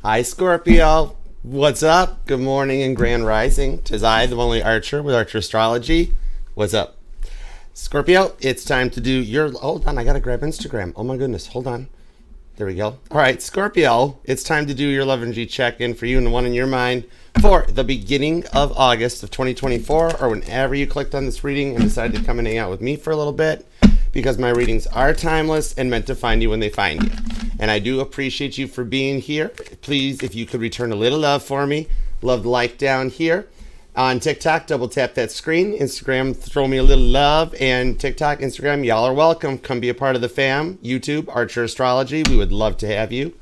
Hi, Scorpio. What's up? Good morning and grand rising. 'Tis I, the only Archer with Archer Astrology. What's up? Scorpio, it's time to do your... Hold on, I gotta grab Instagram. Oh my goodness, hold on. There we go. All right, Scorpio, it's time to do your love energy check-in for you and the one in your mind for the beginning of August of 2024, or whenever you clicked on this reading and decided to come and hang out with me for a little bit, because my readings are timeless and meant to find you when they find you. And I do appreciate you for being here. Please, if you could return a little love for me, love the like down here. On TikTok, double tap that screen. Instagram, throw me a little love. And TikTok, Instagram, y'all are welcome. Come be a part of the fam. YouTube, Archer Astrology, we would love to have you.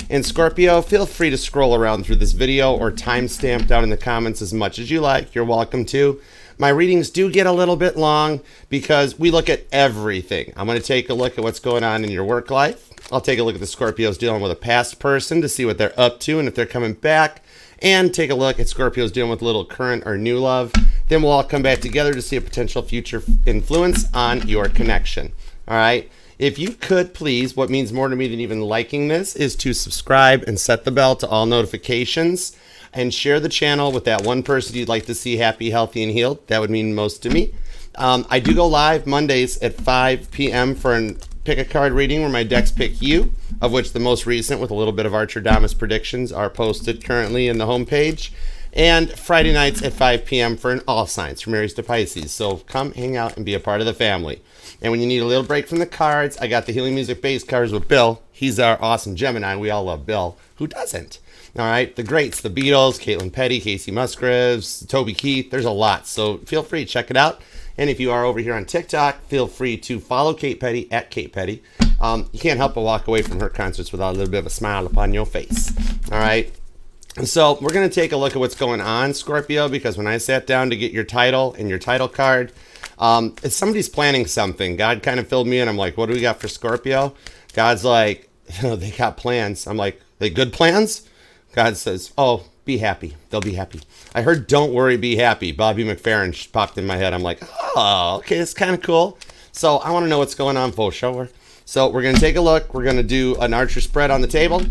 And Scorpio, feel free to scroll around through this video or timestamp down in the comments as much as you like. You're welcome to. My readings do get a little bit long because we look at everything. I'm going to take a look at what's going on in your work life. I'll take a look at the Scorpios dealing with a past person to see what they're up to and if they're coming back. And take a look at Scorpios dealing with a little current or new love. Then we'll all come back together to see a potential future influence on your connection. All right. If you could please, what means more to me than even liking this is to subscribe and set the bell to all notifications and share the channel with that one person you'd like to see happy, healthy, and healed. That would mean most to me. I do go live Mondays at 5 p.m. for an pick a card reading where my decks pick you, of which the most recent with a little bit of Archer Damas predictions are posted currently in the homepage. And Friday nights at 5 p.m. for an all signs from Aries to Pisces. So come hang out and be a part of the family. And when you need a little break from the cards, I got the Healing Music base cards with Bill. He's our awesome Gemini. We all love Bill. Who doesn't? All right, the greats, the Beatles, Caitlin Petty, Casey Musgraves, Toby Keith. There's a lot. So feel free to check it out. And if you are over here on TikTok, feel free to follow Kate Petty at Kate Petty. You can't help but walk away from her concerts without a little bit of a smile upon your face. All right. So we're going to take a look at what's going on, Scorpio, because when I sat down to get your title and your title card, if somebody's planning something, God kind of filled me in. I'm like, what do we got for Scorpio? God's like, they got plans. I'm like, they good plans? God says, oh, be happy. They'll be happy. I heard don't worry, be happy. Bobby McFerrin popped in my head. I'm like, oh, okay, that's kind of cool. So I want to know what's going on, for sure. So we're going to take a look. We're going to do an Archer spread on the table.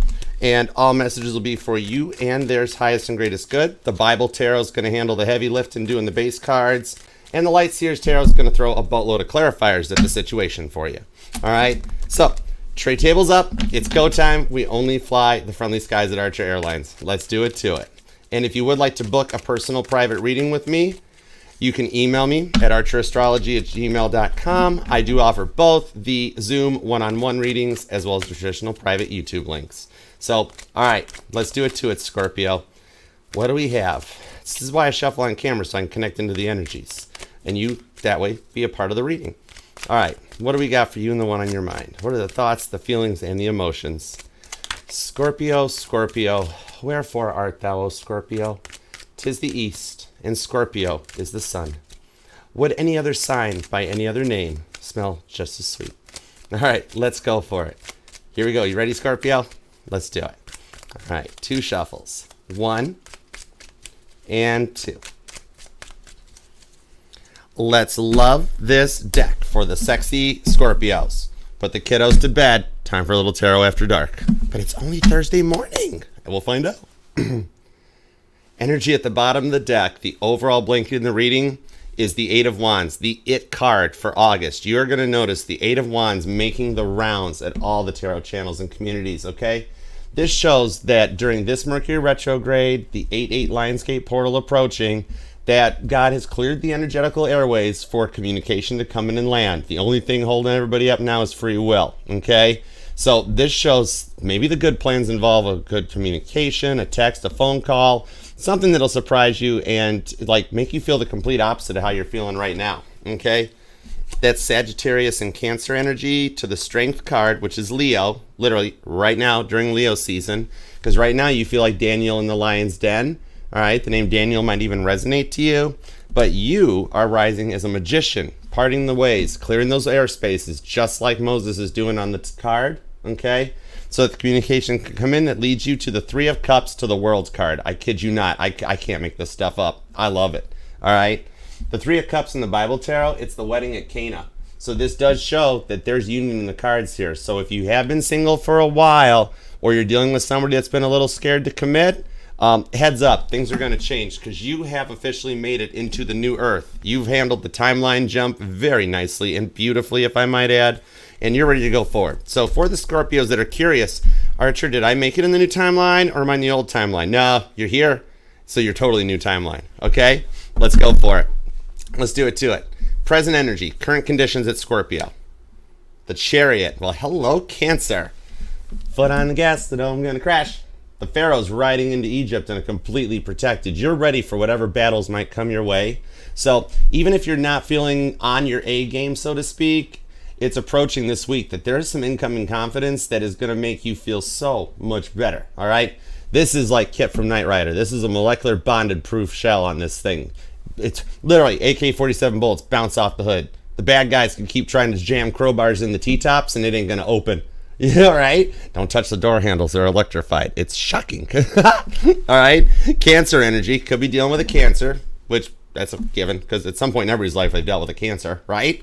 And all messages will be for you and theirs highest and greatest good. The Bible Tarot is going to handle the heavy lifting doing the base cards. And the Light Seers Tarot is going to throw a boatload of clarifiers at the situation for you. All right. So tray table's up. It's go time. We only fly the friendly skies at Archer Airlines. Let's do it to it. And if you would like to book a personal private reading with me, you can email me at archerastrology@gmail.com. I do offer both the Zoom one-on-one readings as well as the traditional private YouTube links. So, all right, let's do it to it, Scorpio. What do we have? This is why I shuffle on camera, so I can connect into the energies. And you, that way, be a part of the reading. All right, what do we got for you and the one on your mind? What are the thoughts, the feelings, and the emotions? Scorpio, Scorpio, wherefore art thou, O Scorpio? 'Tis the east, and Scorpio is the sun. Would any other sign by any other name smell just as sweet? All right, let's go for it. Here we go. You ready, Scorpio? Let's do it. All right, 2 shuffles. 1 and 2. Let's love this deck for the sexy Scorpios. Put the kiddos to bed. Time for a little tarot after dark. But it's only Thursday morning. And we'll find out. Energy at the bottom of the deck, the overall blanket in the reading is the 8 of Wands, the it card for August. You're going to notice the 8 of Wands making the rounds at all the tarot channels and communities, okay? This shows that during this Mercury retrograde, the 8-8 Lionsgate portal approaching, that God has cleared the energetical airways for communication to come in and land. The only thing holding everybody up now is free will, okay? So this shows maybe the good plans involve a good communication, a text, a phone call, something that'll surprise you and like make you feel the complete opposite of how you're feeling right now, okay? That's Sagittarius and Cancer energy to the Strength card, which is Leo, literally right now during Leo season, because right now you feel like Daniel in the lion's den, all right? The name Daniel might even resonate to you, but you are rising as a magician, parting the ways, clearing those airspaces, just like Moses is doing on the card, okay? So that the communication can come in that leads you to the 3 of Cups to the World's card. I kid you not. I can't make this stuff up. I love it. All right. The 3 of Cups in the Bible Tarot, it's the wedding at Cana. So this does show that there's union in the cards here. So if you have been single for a while, or you're dealing with somebody that's been a little scared to commit, heads up, things are going to change because you have officially made it into the new earth. You've handled the timeline jump very nicely and beautifully, if I might add, and you're ready to go forward. So for the Scorpios that are curious, Archer, did I make it in the new timeline or am I in the old timeline? No, you're here, so you're totally new timeline. Okay, let's go for it. Let's do it to it. Present energy, current conditions at Scorpio. The Chariot. Well, hello, Cancer. Foot on the gas, the dome going to crash. The Pharaoh's riding into Egypt and are completely protected. You're ready for whatever battles might come your way. So even if you're not feeling on your A game, so to speak, it's approaching this week that there's some incoming confidence that is going to make you feel so much better. All right. This is like Kit from Knight Rider. This is a molecular bonded proof shell on this thing. It's literally AK-47 bullets bounce off the hood. The bad guys can keep trying to jam crowbars in the T-tops and it ain't going to open. Yeah, all right? Don't touch the door handles. They're electrified. It's shocking. All right? Cancer energy. Could be dealing with a cancer, which that's a given because at some point in everybody's life they've dealt with a cancer, right?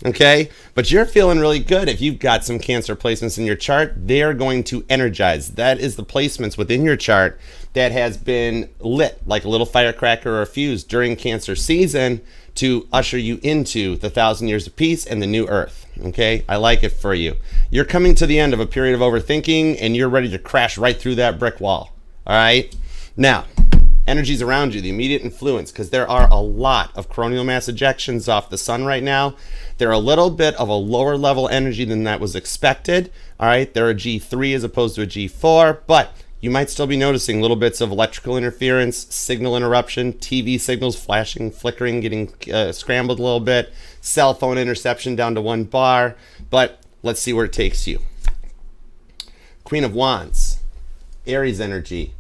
Okay? But you're feeling really good. If you've got some cancer placements in your chart, they're going to energize. That is the placements within your chart that has been lit like a little firecracker or a fuse during Cancer season to usher you into the 1,000 years of peace and the new earth. Okay, I like it for you. You're coming to the end of a period of overthinking and you're ready to crash right through that brick wall. All right, now energies around you, the immediate influence, because there are a lot of coronal mass ejections off the sun right now. They're a little bit of a lower level energy than that was expected. All right, they're a G3 as opposed to a G4, but you might still be noticing little bits of electrical interference, signal interruption, TV signals flashing, flickering, getting scrambled a little bit, cell phone interception down to 1 bar, but let's see where it takes you. Queen of Wands, Aries energy.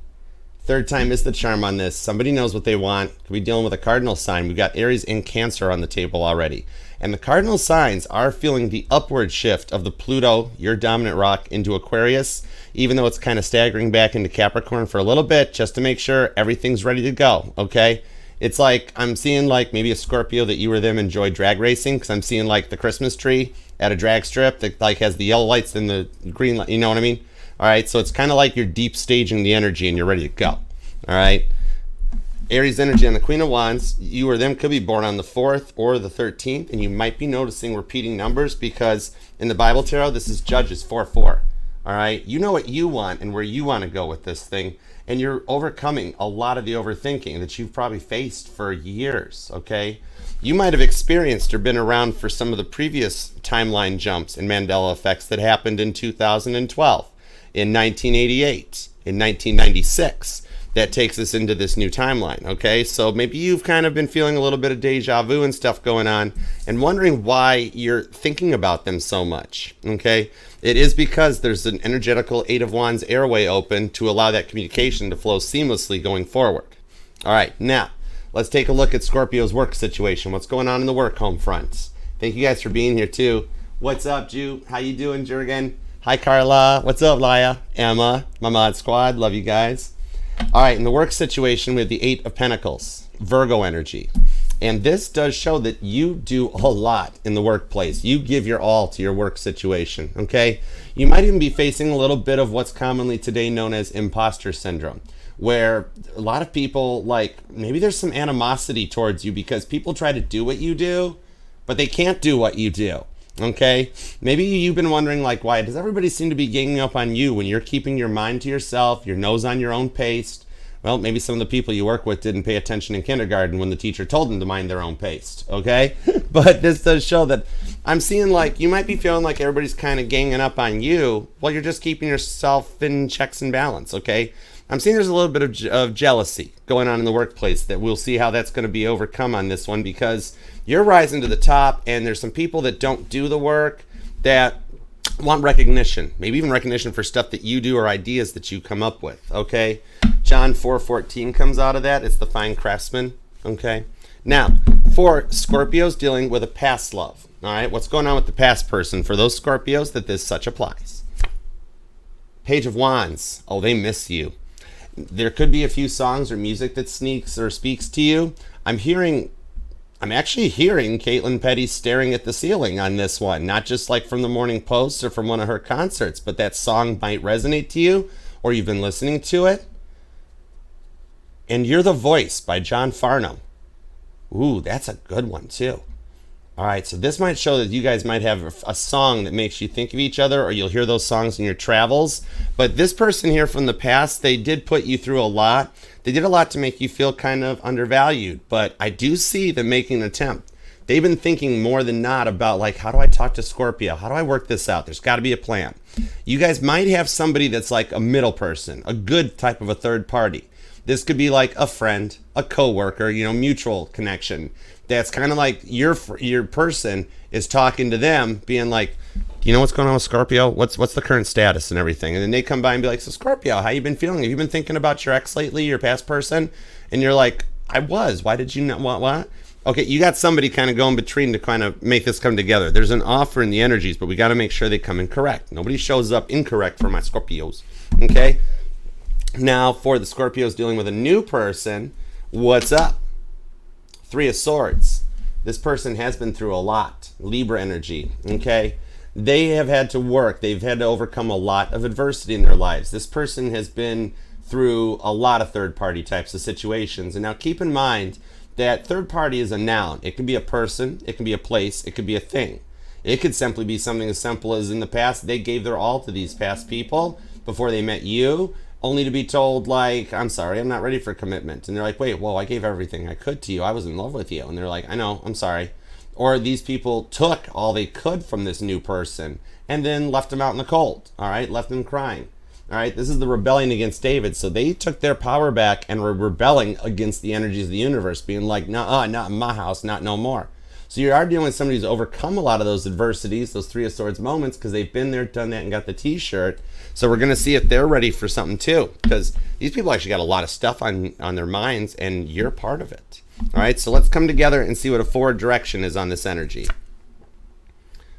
Third time is the charm on this. Somebody knows what they want. Could be dealing with a cardinal sign. We've got Aries and Cancer on the table already. And the cardinal signs are feeling the upward shift of the Pluto, your dominant rock, into Aquarius, even though it's kind of staggering back into Capricorn for a little bit, just to make sure everything's ready to go, okay? It's like, I'm seeing like maybe a Scorpio that you or them enjoy drag racing, because I'm seeing like the Christmas tree at a drag strip that like has the yellow lights and the green light, you know what I mean? All right, so it's kind of like you're deep staging the energy and you're ready to go, all right? Aries energy on the Queen of Wands, you or them could be born on the 4th or the 13th, and you might be noticing repeating numbers because in the Bible Tarot, this is Judges 4:4. All right, you know what you want and where you want to go with this thing, and you're overcoming a lot of the overthinking that you've probably faced for years, okay? You might have experienced or been around for some of the previous timeline jumps and Mandela effects that happened in 2012, in 1988, in 1996. That takes us into this new timeline, okay? So maybe you've kind of been feeling a little bit of deja vu and stuff going on and wondering why you're thinking about them so much, okay? It is because there's an energetical 8 of Wands airway open to allow that communication to flow seamlessly going forward. All right, now, let's take a look at Scorpio's work situation. What's going on in the work home front? Thank you guys for being here, too. What's up, Ju? How you doing, Jurgen? Hi, Carla. What's up, Laya? Emma, my mod squad. Love you guys. All right, in the work situation, we have the 8 of Pentacles, Virgo energy. And this does show that you do a lot in the workplace. You give your all to your work situation, okay? You might even be facing a little bit of what's commonly today known as imposter syndrome, where a lot of people, like, maybe there's some animosity towards you because people try to do what you do, but they can't do what you do. Okay, maybe you've been wondering, like, why does everybody seem to be ganging up on you when you're keeping your mind to yourself, your nose on your own pace? Well, maybe some of the people you work with didn't pay attention in kindergarten when the teacher told them to mind their own pace, okay? But this does show that I'm seeing, like, you might be feeling like everybody's kind of ganging up on you while you're just keeping yourself in checks and balance, okay? I'm seeing there's a little bit of jealousy going on in the workplace that we'll see how that's going to be overcome on this one because you're rising to the top and there's some people that don't do the work that want recognition, maybe even recognition for stuff that you do or ideas that you come up with, okay? John 4:14 comes out of that. It's the fine craftsman, okay? Now, for Scorpios dealing with a past love, all right? What's going on with the past person for those Scorpios that this such applies? Page of Wands. Oh, they miss you. There could be a few songs or music that sneaks or speaks to you. I'm hearing I'm actually hearing Caitlin Petty staring at the ceiling on this one, not just like from the Morning Post or from one of her concerts, but that song might resonate to you, or you've been listening to it. And You're the Voice by John Farnham. Ooh, that's a good one too. All right, so this might show that you guys might have a song that makes you think of each other, or you'll hear those songs in your travels. But this person here from the past, they did put you through a lot. They did a lot to make you feel kind of undervalued, but I do see them making an attempt. They've been thinking more than not about, like, how do I talk to Scorpio? How do I work this out? There's got to be a plan. You guys might have somebody that's like a middle person, a good type of a third party. This could be like a friend, a coworker, mutual connection. That's kind of like your person is talking to them, being like, do you know what's going on with Scorpio? What's the current status and everything? And then they come by and be like, so Scorpio, how you been feeling? Have you been thinking about your ex lately, your past person? And you're like, I was. Why did you not? What? Okay, you got somebody kind of going between to kind of make this come together. There's an offer in the energies, but we got to make sure they come in correct. Nobody shows up incorrect for my Scorpios. Okay? Now, for the Scorpios dealing with a new person, what's up? 3 of Swords. This person has been through a lot. Libra energy, okay? They have had to work. They've had to overcome a lot of adversity in their lives. This person has been through a lot of third-party types of situations. And now keep in mind that third party is a noun. It can be a person, it can be a place, it could be a thing. It could simply be something as simple as in the past, they gave their all to these past people before they met you, only to be told, like, I'm sorry, I'm not ready for commitment. And they're like, wait, whoa, I gave everything I could to you. I was in love with you. And they're like, I know, I'm sorry. Or these people took all they could from this new person and then left them out in the cold, all right? Left them crying, all right? This is the rebellion against David. So they took their power back and were rebelling against the energies of the universe, being like, nah, not in my house, not no more. So you are dealing with somebody who's overcome a lot of those adversities, those 3 of Swords moments, because they've been there, done that, and got the t-shirt. So we're going to see if they're ready for something too, because these people actually got a lot of stuff on their minds, and you're part of it. All right, so let's come together and see what a forward direction is on this energy.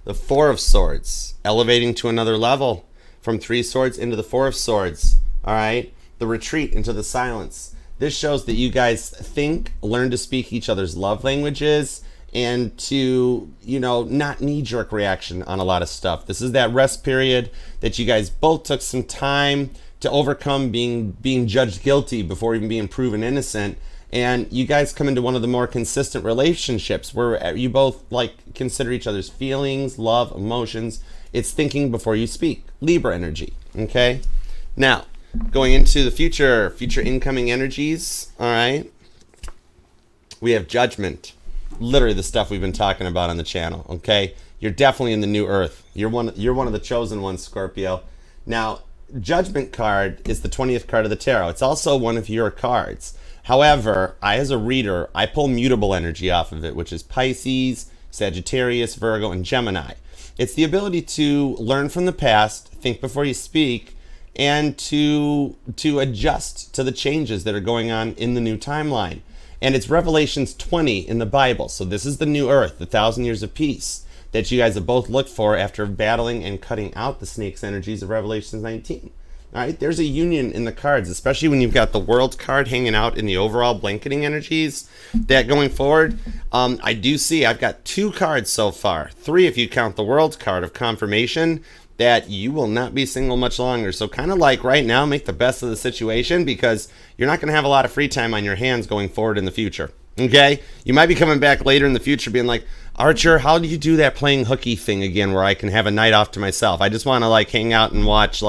The 4 of Swords, elevating to another level from 3 Swords into the 4 of Swords. All right, the retreat into the silence. This shows that you guys think, learn to speak each other's love languages, and to, not knee-jerk reaction on a lot of stuff. This is that rest period that you guys both took some time to overcome being judged guilty before even being proven innocent. And you guys come into one of the more consistent relationships where you both consider each other's feelings, love, emotions. It's thinking before you speak. Libra energy, okay? Now, going into the future incoming energies, all right? We have Judgment. Literally the stuff we've been talking about on the channel, okay? You're definitely in the new earth. You're one of the chosen ones, Scorpio. Now, Judgment card is the 20th card of the tarot. It's also one of your cards. However, as a reader, I pull mutable energy off of it, which is Pisces, Sagittarius, Virgo, and Gemini. It's the ability to learn from the past, think before you speak, and to adjust to the changes that are going on in the new timeline. And it's Revelations 20 in the Bible. So this is the new earth, the 1,000 years of peace that you guys have both looked for after battling and cutting out the snake's energies of Revelations 19. All right, there's a union in the cards, especially when you've got the World card hanging out in the overall blanketing energies. That going forward, I do see I've got 2 cards so far, 3 if you count the World card of confirmation that you will not be single much longer. So kind of like right now, make the best of the situation, because you're not going to have a lot of free time on your hands going forward in the future. Okay? You might be coming back later in the future being like, Archer, how do you do that playing hooky thing again where I can have a night off to myself? I just want to hang out and watch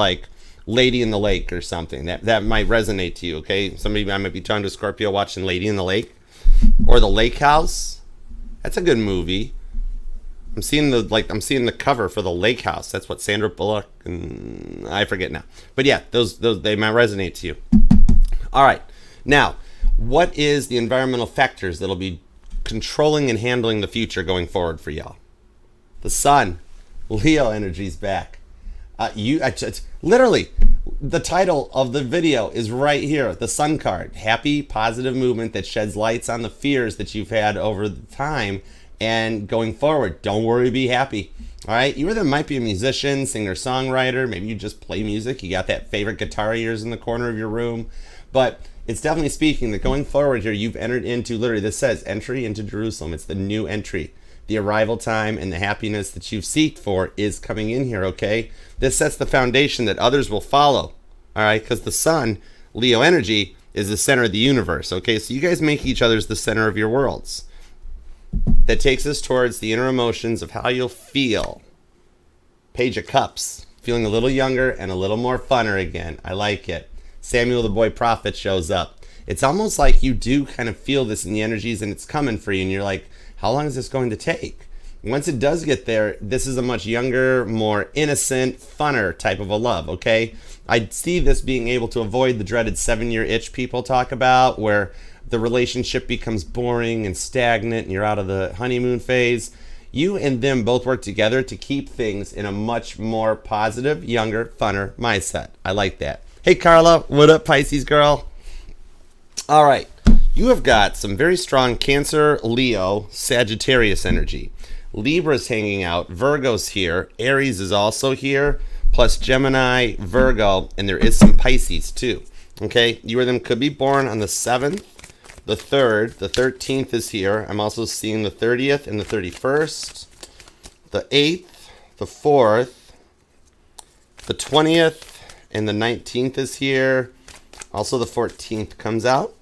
Lady in the Lake or something. That might resonate to you, okay? I might be talking to Scorpio watching Lady in the Lake or The Lake House. That's a good movie. I'm seeing the cover for The Lake House. That's what Sandra Bullock and I forget now. But yeah, those they might resonate to you. All right. Now, what is the environmental factors that'll be controlling and handling the future going forward for y'all? The Sun, Leo energy's back. Literally, the title of the video is right here. The Sun card, happy, positive movement that sheds lights on the fears that you've had over the time And going forward, don't worry, be happy. All right, you either might be a musician, singer, songwriter, maybe you just play music, you got that favorite guitar of yours in the corner of your room, but it's definitely speaking that going forward here, you've entered into, literally this says entry into Jerusalem. It's the new entry. The arrival time and the happiness that you've seeked for is coming in here, okay? This sets the foundation that others will follow, all right? Because the sun, Leo energy, is the center of the universe, okay? So you guys make each other's the center of your worlds. That takes us towards the inner emotions of how you'll feel. Page of Cups, feeling a little younger and a little more funner again. I like it. Samuel the boy prophet shows up. It's almost like you do kind of feel this in the energies and it's coming for you and you're like, how long is this going to take? Once it does get there, this is a much younger, more innocent, funner type of a love, okay? I see this being able to avoid the dreaded 7-year itch people talk about, where the relationship becomes boring and stagnant and you're out of the honeymoon phase. You and them both work together to keep things in a much more positive, younger, funner mindset. I like that. Hey, Carla, what up, Pisces girl? All right, you have got some very strong Cancer, Leo, Sagittarius energy. Libra's hanging out, Virgo's here, Aries is also here, plus Gemini, Virgo, and there is some Pisces too. Okay, you or them could be born on the 7th, the 3rd, the 13th is here. I'm also seeing the 30th and the 31st, the 8th, the 4th, the 20th, and the 19th is here. Also the 14th comes out.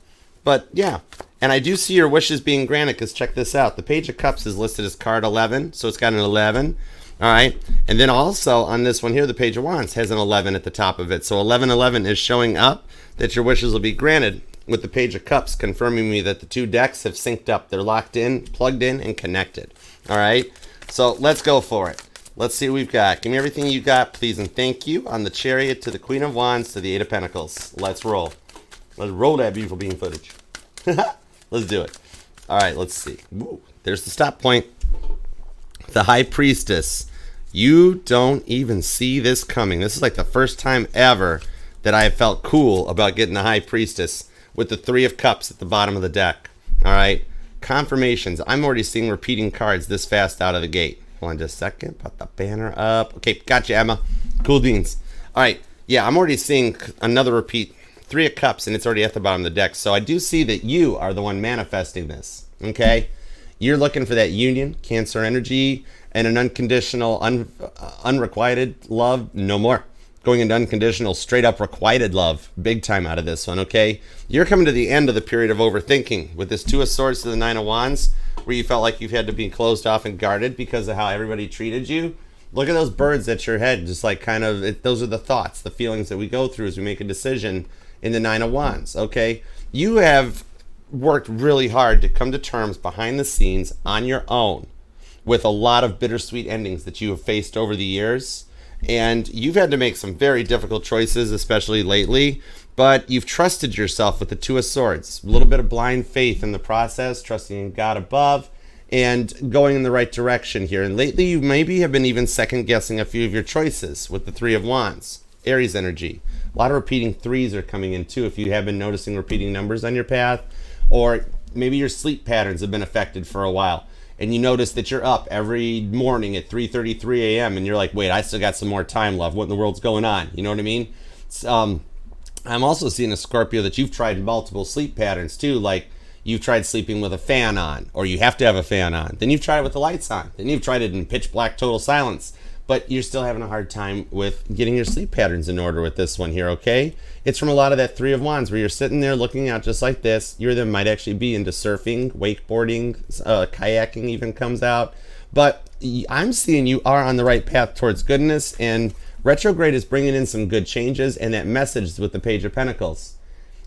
But yeah, and I do see your wishes being granted, because check this out. The Page of Cups is listed as card 11, so it's got an 11. All right, and then also on this one here, the Page of Wands has an 11 at the top of it. So 1111 is showing up that your wishes will be granted, with the Page of Cups confirming me that the two decks have synced up. They're locked in, plugged in, and connected. All right, so let's go for it. Let's see what we've got. Give me everything you got, please, and thank you. On the Chariot to the Queen of Wands to the 8 of Pentacles. Let's roll. Let's roll that beautiful bean footage. Let's do it. All right, let's see. Ooh, there's the stop point. The High Priestess. You don't even see this coming. This is like the first time ever that I have felt cool about getting the High Priestess with the 3 of Cups at the bottom of the deck. All right, confirmations. I'm already seeing repeating cards this fast out of the gate. Hold on just a second. Put the banner up. Okay, gotcha, Emma. Cool beans. All right, yeah, I'm already seeing another repeat. 3 of Cups, and it's already at the bottom of the deck. So I do see that you are the one manifesting this, okay? You're looking for that union, Cancer energy, and an unconditional, unrequited love. No more. Going into unconditional, straight up requited love. Big time out of this one, okay? You're coming to the end of the period of overthinking with this 2 of Swords to the 9 of Wands, where you felt like you've had to be closed off and guarded because of how everybody treated you. Look at those birds at your head, just like kind of, those are the thoughts, the feelings that we go through as we make a decision in the 9 of Wands, okay? You have worked really hard to come to terms behind the scenes on your own with a lot of bittersweet endings that you have faced over the years. And you've had to make some very difficult choices, especially lately, but you've trusted yourself with the 2 of Swords. A little bit of blind faith in the process, trusting in God above, and going in the right direction here. And lately, you maybe have been even second-guessing a few of your choices with the 3 of Wands. Aries energy. A lot of repeating 3s are coming in too, if you have been noticing repeating numbers on your path. Or maybe your sleep patterns have been affected for a while, and you notice that you're up every morning at 3:33 a.m. and you're like, wait, I still got some more time left. What in the world's going on? You know what I mean? I'm also seeing a Scorpio that you've tried multiple sleep patterns too, like you've tried sleeping with a fan on, or you have to have a fan on. Then you've tried it with the lights on. Then you've tried it in pitch black total silence. But you're still having a hard time with getting your sleep patterns in order with this one here, okay? It's from a lot of that 3 of Wands where you're sitting there looking out just like this. You or them might actually be into surfing, wakeboarding, kayaking even comes out. But I'm seeing you are on the right path towards goodness, and retrograde is bringing in some good changes, and that message with the Page of Pentacles.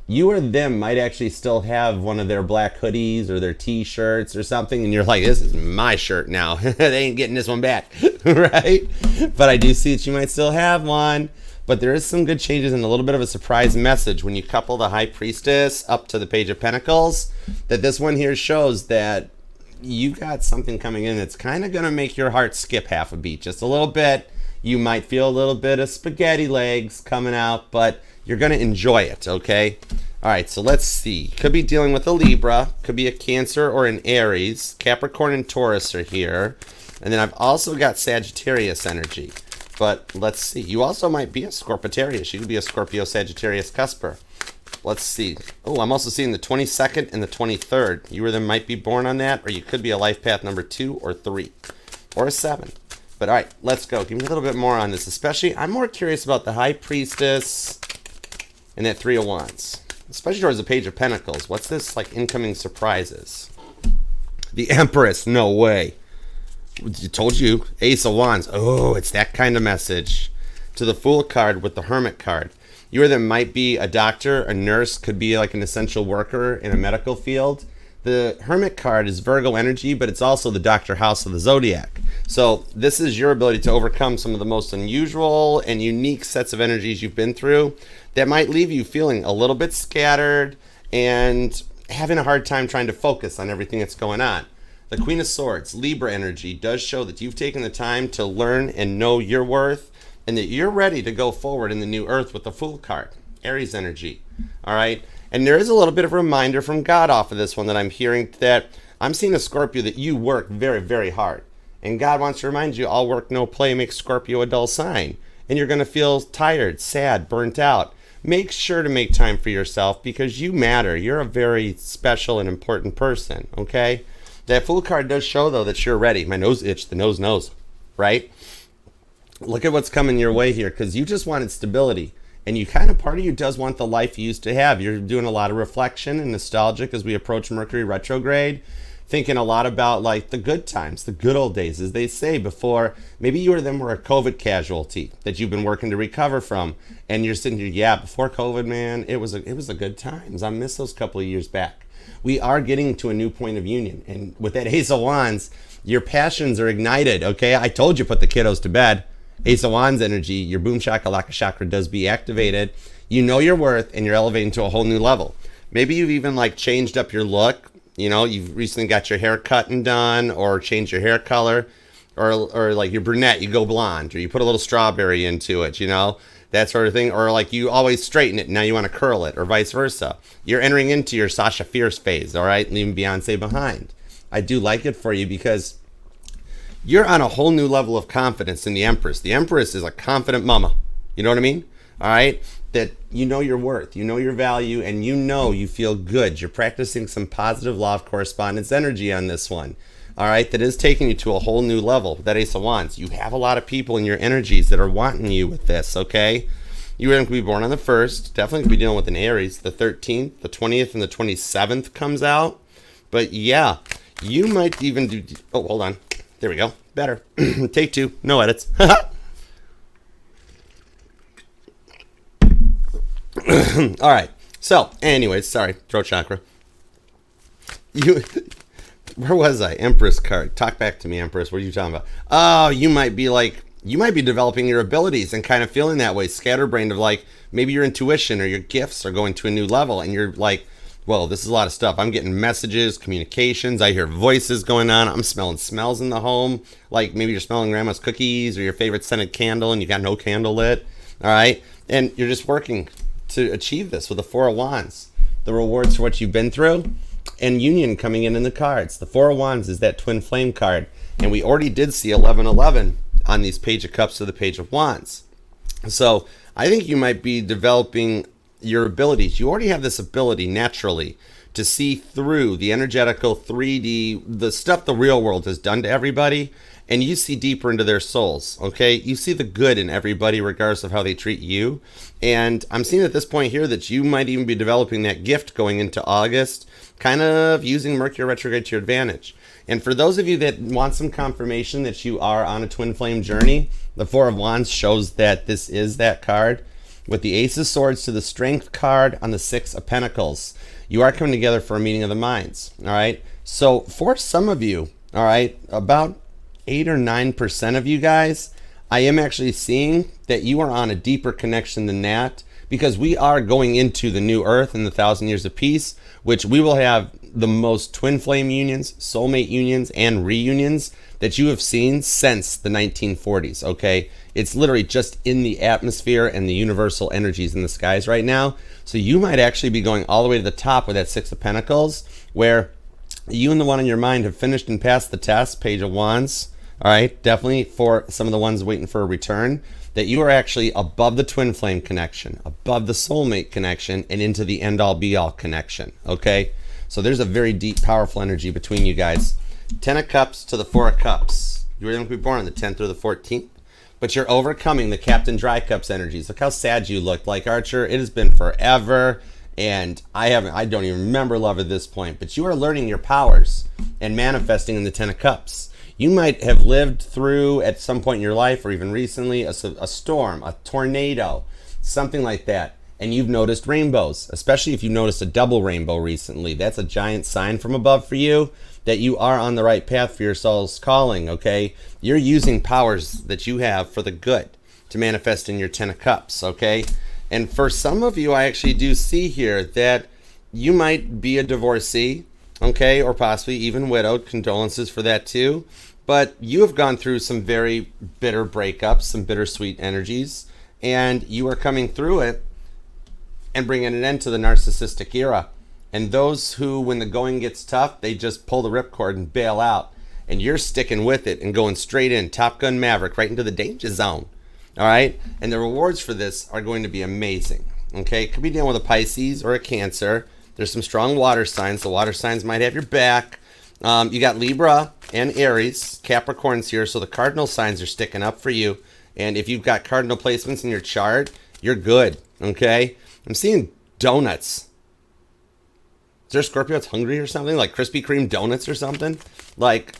You or them might actually still have one of their black hoodies or their t-shirts or something, and you're like, this is my shirt now. They ain't getting this one back, right? But I do see that you might still have one. But there is some good changes and a little bit of a surprise message when you couple the High Priestess up to the Page of Pentacles, that this one here shows that you got something coming in that's kind of going to make your heart skip half a beat, just a little bit. You might feel a little bit of spaghetti legs coming out, but you're going to enjoy it, okay? All right, so let's see. Could be dealing with a Libra, could be a Cancer or an Aries. Capricorn and Taurus are here. And then I've also got Sagittarius energy. But let's see. You also might be a Scorpiotarot. You could be a Scorpio Sagittarius cusper. Let's see. Oh, I'm also seeing the 22nd and the 23rd. You either might be born on that, or you could be a life path number 2 or 3 or a 7. But all right, let's go. Give me a little bit more on this. Especially, I'm more curious about the High Priestess and that 3 of Wands. Especially towards the Page of Pentacles. What's this, like, incoming surprises? The Empress. No way. I told you. Ace of Wands. Oh, it's that kind of message. To the Fool card with the Hermit card. You either might be a doctor, a nurse, could be like an essential worker in a medical field. The Hermit card is Virgo energy, but it's also the Doctor House of the Zodiac. So this is your ability to overcome some of the most unusual and unique sets of energies you've been through that might leave you feeling a little bit scattered and having a hard time trying to focus on everything that's going on. The Queen of Swords, Libra energy, does show that you've taken the time to learn and know your worth and that you're ready to go forward in the new earth with the Fool card. Aries energy. All right. And there is a little bit of a reminder from God off of this one that I'm hearing, that I'm seeing a Scorpio that you work very, very hard. And God wants to remind you, all work, no play makes Scorpio a dull sign. And you're going to feel tired, sad, burnt out. Make sure to make time for yourself because you matter. You're a very special and important person, okay? That Fool card does show, though, that you're ready. My nose itched, the nose knows, right? Look at what's coming your way here because you just wanted stability. And you kind of, part of you does want the life you used to have. You're doing a lot of reflection and nostalgic as we approach Mercury retrograde, thinking a lot about like the good times, the good old days, as they say, before maybe you or them were a COVID casualty that you've been working to recover from. And you're sitting here, yeah, before COVID, man, it was a good times. I miss those couple of years back. We are getting to a new point of union. And with that Ace of Wands, your passions are ignited, okay? I told you, put the kiddos to bed. Ace of Wands energy, your boom shakalaka chakra does be activated. You know your worth and you're elevating to a whole new level. Maybe you've even like changed up your look. You know, you've recently got your hair cut and done or changed your hair color or like you're brunette, you go blonde or you put a little strawberry into it, you know, that sort of thing. Or like you always straighten it and now you want to curl it or vice versa. You're entering into your Sasha Fierce phase, all right, leaving Beyonce behind. I do like it for you because you're on a whole new level of confidence in the Empress. The Empress is a confident mama. You know what I mean? All right? That you know your worth, you know your value, and you know you feel good. You're practicing some positive law of correspondence energy on this one. All right? That is taking you to a whole new level. That Ace of Wands. You have a lot of people in your energies that are wanting you with this, okay? You're going to be born on the 1st. Definitely going to be dealing with an Aries. The 13th, the 20th, and the 27th comes out. But yeah, you might even do... Oh, hold on. There we go. Better. Take 2. No edits. All right. So, anyways, sorry. Throat chakra. Where was I? Empress card. Talk back to me, Empress. What are you talking about? Oh, you might be developing your abilities and kind of feeling that way. Scatterbrained of like, maybe your intuition or your gifts are going to a new level and you're like, well, this is a lot of stuff. I'm getting messages, communications. I hear voices going on. I'm smelling smells in the home. Like maybe you're smelling grandma's cookies or your favorite scented candle and you got no candle lit. All right. And you're just working to achieve this with the 4 of Wands. The rewards for what you've been through and union coming in the cards. The 4 of Wands is that twin flame card. And we already did see 1111 on these Page of Cups to the Page of Wands. So I think you might be developing your abilities. You already have this ability naturally to see through the energetical 3D, the stuff the real world has done to everybody, and you see deeper into their souls, okay? You see the good in everybody regardless of how they treat you. And I'm seeing at this point here that you might even be developing that gift going into August, kind of using Mercury retrograde to your advantage. And for those of you that want some confirmation that you are on a twin flame journey, the 4 of Wands shows that this is that card. With the Ace of Swords to the Strength card on the 6 of Pentacles. You are coming together for a meeting of the minds, all right? So for some of you, all right, about 8 or 9% of you guys, I am actually seeing that you are on a deeper connection than that because we are going into the new earth and the 1,000 years of peace, which we will have the most twin flame unions, soulmate unions, and reunions that you have seen since the 1940s, okay? It's literally just in the atmosphere and the universal energies in the skies right now. So you might actually be going all the way to the top with that Six of Pentacles, where you and the one in your mind have finished and passed the test, Page of Wands, all right? Definitely for some of the ones waiting for a return, that you are actually above the twin flame connection, above the soulmate connection, and into the end-all be-all connection, okay? So there's a very deep, powerful energy between you guys. 10 of Cups to the 4 of Cups. You were going to be born on the 10th or the 14th, but you're overcoming the Captain Dry Cups energies. Look how sad you looked. Like, Archer, it has been forever, and I don't even remember love at this point, but you are learning your powers and manifesting in the 10 of Cups. You might have lived through, at some point in your life, or even recently, a storm, a tornado, something like that. And you've noticed rainbows, especially if you noticed a double rainbow recently. That's a giant sign from above for you that you are on the right path for your soul's calling, okay? You're using powers that you have for the good to manifest in your 10 of Cups, okay? And for some of you, I actually do see here that you might be a divorcee, okay, or possibly even widowed. Condolences for that too. But you have gone through some very bitter breakups, some bittersweet energies, and you are coming through it and bringing an end to the narcissistic era. And those who, when the going gets tough, they just pull the ripcord and bail out. And you're sticking with it and going straight in, Top Gun Maverick, right into the danger zone. All right? And the rewards for this are going to be amazing. Okay? It could be dealing with a Pisces or a Cancer. There's some strong water signs. The water signs might have your back. You got Libra and Aries, Capricorns here. So the cardinal signs are sticking up for you. And if you've got cardinal placements in your chart, you're good. Okay? I'm seeing donuts. Is there a Scorpio that's hungry or something? Like Krispy Kreme donuts or something? Like,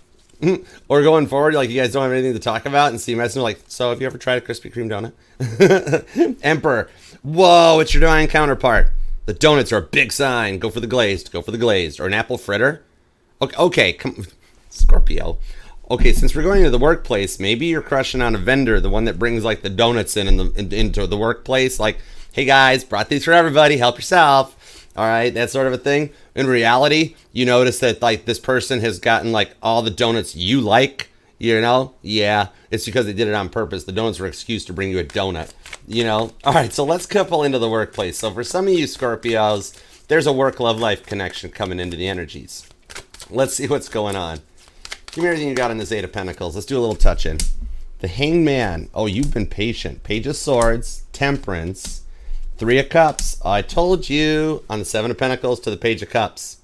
or going forward, like you guys don't have anything to talk about and see messing like, so have you ever tried a Krispy Kreme donut? Emperor. Whoa, it's your divine counterpart. The donuts are a big sign. Go for the glazed. Go for the glazed. Or an apple fritter. Okay, come, Scorpio. Okay, since we're going to the workplace, maybe you're crushing on a vendor, the one that brings like the donuts into the workplace. Like, hey guys, brought these for everybody. Help yourself. All right, that sort of a thing. In reality, you notice that like this person has gotten like all the donuts you like, you know? Yeah, it's because they did it on purpose. The donuts were an excuse to bring you a donut, you know? All right, so let's couple into the workplace. So for some of you Scorpios, there's a work-love-life connection coming into the energies. Let's see what's going on. Give me everything you got in this Eight of Pentacles. Let's do a little touch-in. The Hanged Man. Oh, you've been patient. Page of Swords, Temperance, Three of Cups. I told you on the Seven of Pentacles to the Page of Cups.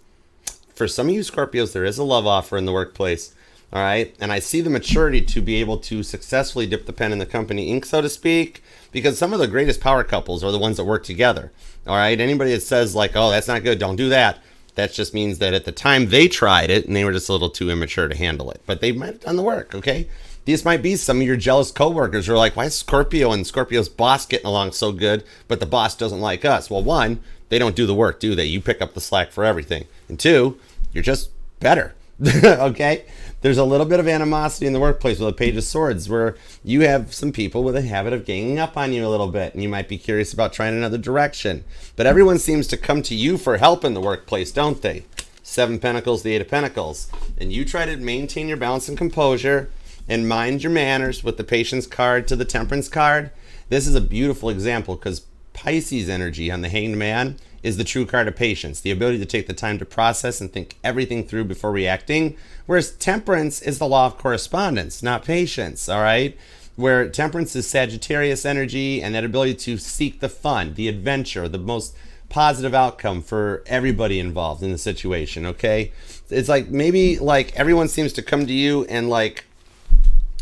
For some of you Scorpios, there is a love offer in the workplace. All right. And I see the maturity to be able to successfully dip the pen in the company ink, so to speak, because some of the greatest power couples are the ones that work together. All right. Anybody that says like, oh, that's not good, don't do that. That just means that at the time they tried it and they were just a little too immature to handle it. But they might have done the work, okay? These might be some of your jealous coworkers who are like, why is Scorpio and Scorpio's boss getting along so good, but the boss doesn't like us? Well, one, they don't do the work, do they? You pick up the slack for everything. And two, you're just better, okay? There's a little bit of animosity in the workplace with a Page of Swords where you have some people with a habit of ganging up on you a little bit, and you might be curious about trying another direction. But everyone seems to come to you for help in the workplace, don't they? Seven Pentacles, the Eight of Pentacles. And you try to maintain your balance and composure and mind your manners with the Patience card to the Temperance card. This is a beautiful example because Pisces energy on the Hanged Man is the true card of patience, the ability to take the time to process and think everything through before reacting, whereas Temperance is the law of correspondence, not patience, all right? Where Temperance is Sagittarius energy and that ability to seek the fun, the adventure, the most positive outcome for everybody involved in the situation, okay? It's like maybe like everyone seems to come to you and like,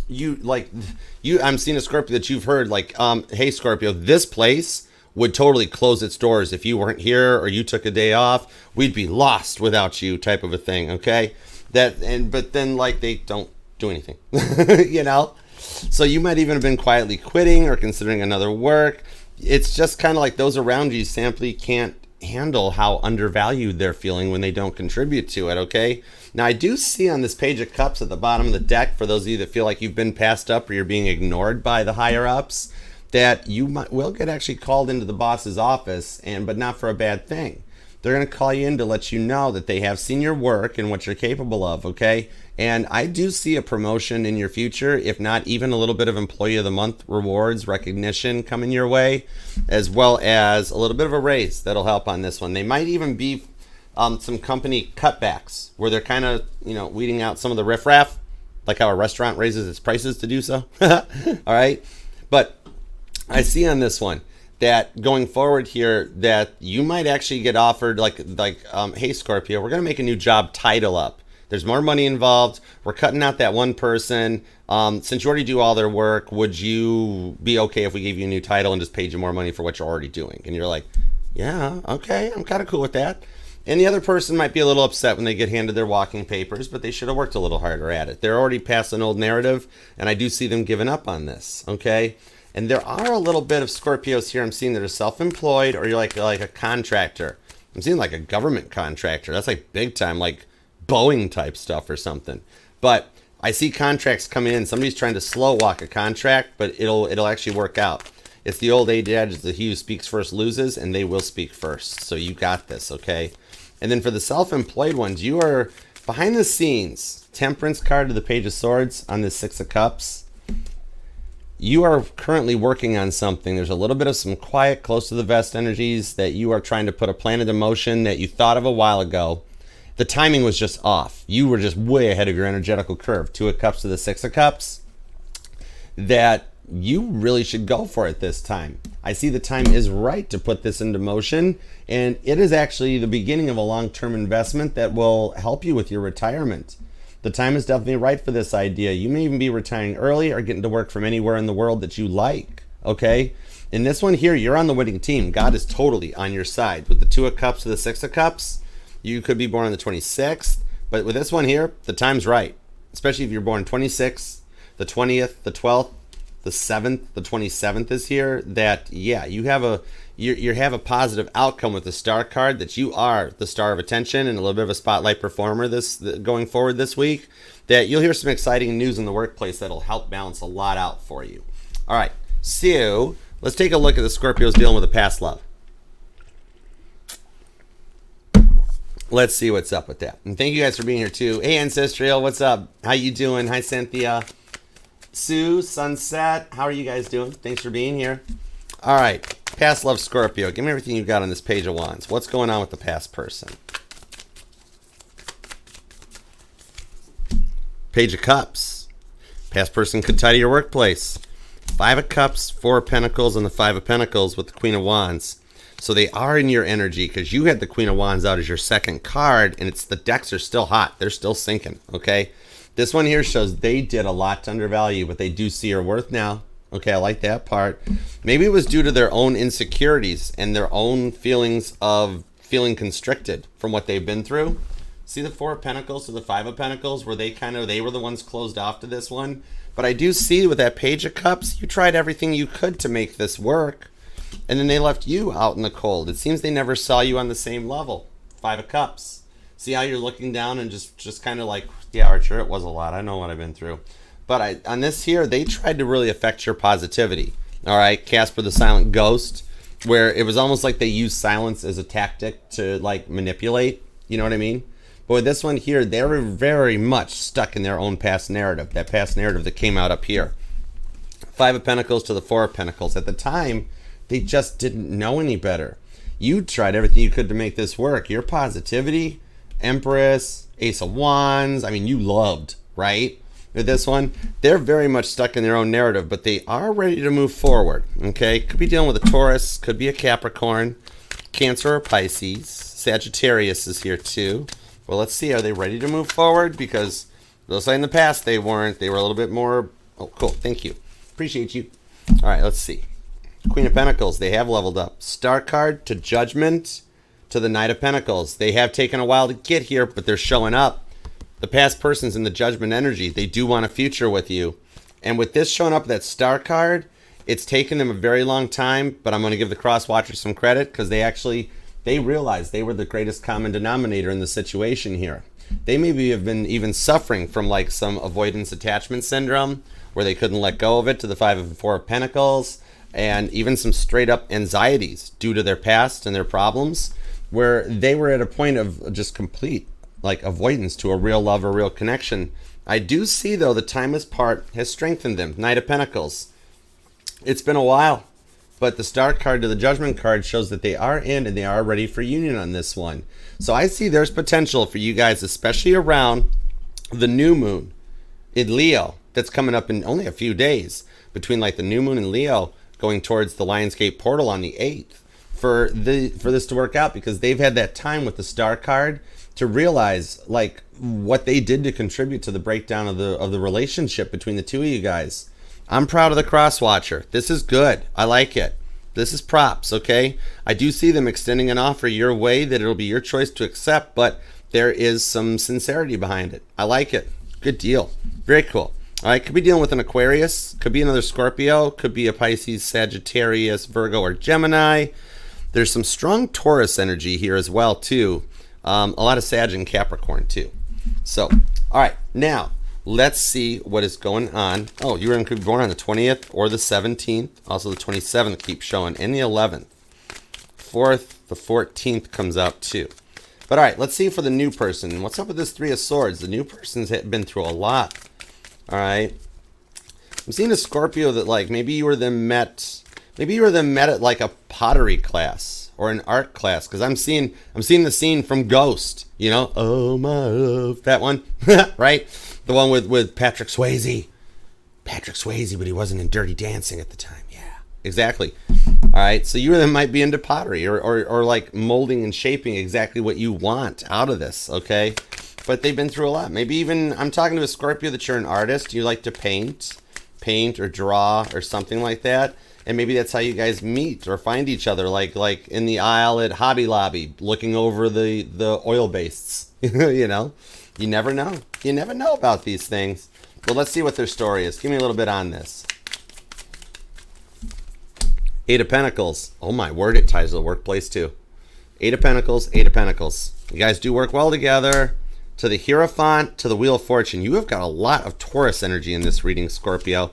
I'm seeing a Scorpio that you've heard like, hey Scorpio, this place would totally close its doors if you weren't here or you took a day off. We'd be lost without you, type of a thing, okay? But then like they don't do anything, you know? So you might even have been quietly quitting or considering another work. It's just kind of like those around you simply can't handle how undervalued they're feeling when they don't contribute to it, okay? Now, I do see on this Page of Cups at the bottom of the deck, for those of you that feel like you've been passed up or you're being ignored by the higher-ups, will get actually called into the boss's office, but not for a bad thing. They're going to call you in to let you know that they have seen your work and what you're capable of, okay? And I do see a promotion in your future, if not even a little bit of Employee of the Month rewards, recognition coming your way, as well as a little bit of a raise that'll help on this one. They might even be some company cutbacks where they're kind of, weeding out some of the riffraff, like how a restaurant raises its prices to do so. All right. But I see on this one that going forward here that you might actually get offered hey, Scorpio, we're going to make a new job title up. There's more money involved. We're cutting out that one person. Since you already do all their work, would you be okay if we gave you a new title and just paid you more money for what you're already doing? And you're like, yeah, okay, I'm kind of cool with that. And the other person might be a little upset when they get handed their walking papers, but they should have worked a little harder at it. They're already past an old narrative, and I do see them giving up on this, okay? And there are a little bit of Scorpios here I'm seeing that are self-employed, or you're like a contractor. I'm seeing like a government contractor. That's like big time, like Boeing type stuff or something. But I see contracts come in. Somebody's trying to slow walk a contract, but it'll actually work out. It's the old adage that he who speaks first loses, and they will speak first. So you got this, okay? And then for the self-employed ones, you are behind the scenes. Temperance card to the Page of Swords on the Six of Cups. You are currently working on something. There's a little bit of some quiet, close to the vest energies that you are trying to put a plan into motion that you thought of a while ago. The timing was just off. You were just way ahead of your energetical curve. Two of Cups to the Six of Cups. That you really should go for it this time. I see the time is right to put this into motion, and it is actually the beginning of a long-term investment that will help you with your retirement. The time is definitely right for this idea. You may even be retiring early or getting to work from anywhere in the world that you like, okay? In this one here, you're on the winning team. God is totally on your side. With the Two of Cups to the Six of Cups, you could be born on the 26th, but with this one here, the time's right, especially if you're born 26th, the 20th, the 12th, the 7th, the 27th is here, that, yeah, you have a positive outcome with the star card, that you are the star of attention and a little bit of a spotlight performer going forward this week, that you'll hear some exciting news in the workplace that'll help balance a lot out for you. All right, so let's take a look at the Scorpios dealing with a past love. Let's see what's up with that. And thank you guys for being here too. Hey, Ancestral, what's up? How you doing? Hi, Cynthia. Sue, Sunset, how are you guys doing? Thanks for being here. All right, past love Scorpio. Give me everything you've got on this Page of Wands. What's going on with the past person? Page of Cups. Past person could tie to your workplace. Five of Cups, Four of Pentacles, and the Five of Pentacles with the Queen of Wands. So they are in your energy because you had the Queen of Wands out as your second card, and the decks are still hot. They're still sinking, okay? This one here shows they did a lot to undervalue, but they do see your worth now. Okay, I like that part. Maybe it was due to their own insecurities and their own feelings of feeling constricted from what they've been through. See the Four of Pentacles to the Five of Pentacles where they were the ones closed off to this one. But I do see with that Page of Cups, you tried everything you could to make this work. And then they left you out in the cold. It seems they never saw you on the same level. Five of Cups. See how you're looking down and just kind of like, yeah, Archer, it was a lot. I know what I've been through. But on this here, they tried to really affect your positivity. All right, Casper the Silent Ghost, where it was almost like they used silence as a tactic to like manipulate. You know what I mean? But with this one here, they were very much stuck in their own past narrative. That past narrative that came out up here. Five of Pentacles to the Four of Pentacles. At the time, they just didn't know any better. You tried everything you could to make this work. Your positivity, Empress, Ace of Wands, I mean, you loved, right? With this one, they're very much stuck in their own narrative, but they are ready to move forward, okay? Could be dealing with a Taurus, could be a Capricorn, Cancer or Pisces. Sagittarius is here too. Well, let's see, are they ready to move forward? Because it looks like in the past they weren't. They were a little bit more, oh, cool, thank you. Appreciate you. All right, let's see. Queen of Pentacles, they have leveled up. Star card to Judgment to the Knight of Pentacles. They have taken a while to get here, but they're showing up. The past person's in the Judgment energy. They do want a future with you. And with this showing up, that Star card, it's taken them a very long time, but I'm going to give the Cross Watchers some credit because they realized they were the greatest common denominator in the situation here. They maybe have been even suffering from like some avoidance attachment syndrome where they couldn't let go of it to the Five and Four of Pentacles, and even some straight up anxieties due to their past and their problems. where they were at a point of just complete like avoidance to a real love or real connection. I do see though the timeless part has strengthened them. Knight of Pentacles. It's been a while, but the Star card to the Judgment card shows that they are in and they are ready for union on this one. So I see there's potential for you guys, especially around the new moon in Leo that's coming up in only a few days, between like the new moon in Leo going towards the Lionsgate portal on the 8th, for this to work out, because they've had that time with the Star card to realize like what they did to contribute to the breakdown of the relationship between the two of you guys. I'm proud of the Cross Watcher. This is good. I like it. This is props, okay? I do see them extending an offer your way that it'll be your choice to accept, but there is some sincerity behind it. I like it. Good deal. Very cool. All right, could be dealing with an Aquarius, could be another Scorpio, could be a Pisces, Sagittarius, Virgo, or Gemini. There's some strong Taurus energy here as well, too. A lot of Sag and Capricorn, too. So, all right, now let's see what is going on. Oh, you could be born on the 20th or the 17th. Also, the 27th keeps showing, and the 11th. 4th, the 14th comes out, too. But all right, let's see for the new person. What's up with this Three of Swords? The new person's been through a lot. All right. I'm seeing a Scorpio that like maybe you were them met at like a pottery class or an art class, because I'm seeing the scene from Ghost, you know, oh my love, that one, right? The one with Patrick Swayze, but he wasn't in Dirty Dancing at the time. Yeah, exactly. All right, so you or them might be into pottery or like molding and shaping exactly what you want out of this, okay? But they've been through a lot. Maybe even, I'm talking to a Scorpio that you're an artist. You like to paint or draw or something like that. And maybe that's how you guys meet or find each other, like in the aisle at Hobby Lobby, looking over the oil bastes. You know, you never know. You never know about these things. Well, let's see what their story is. Give me a little bit on this. Eight of Pentacles. Oh my word, it ties to the workplace too. Eight of Pentacles, Eight of Pentacles. You guys do work well together. To the Hierophant, to the Wheel of Fortune. You have got a lot of Taurus energy in this reading, Scorpio.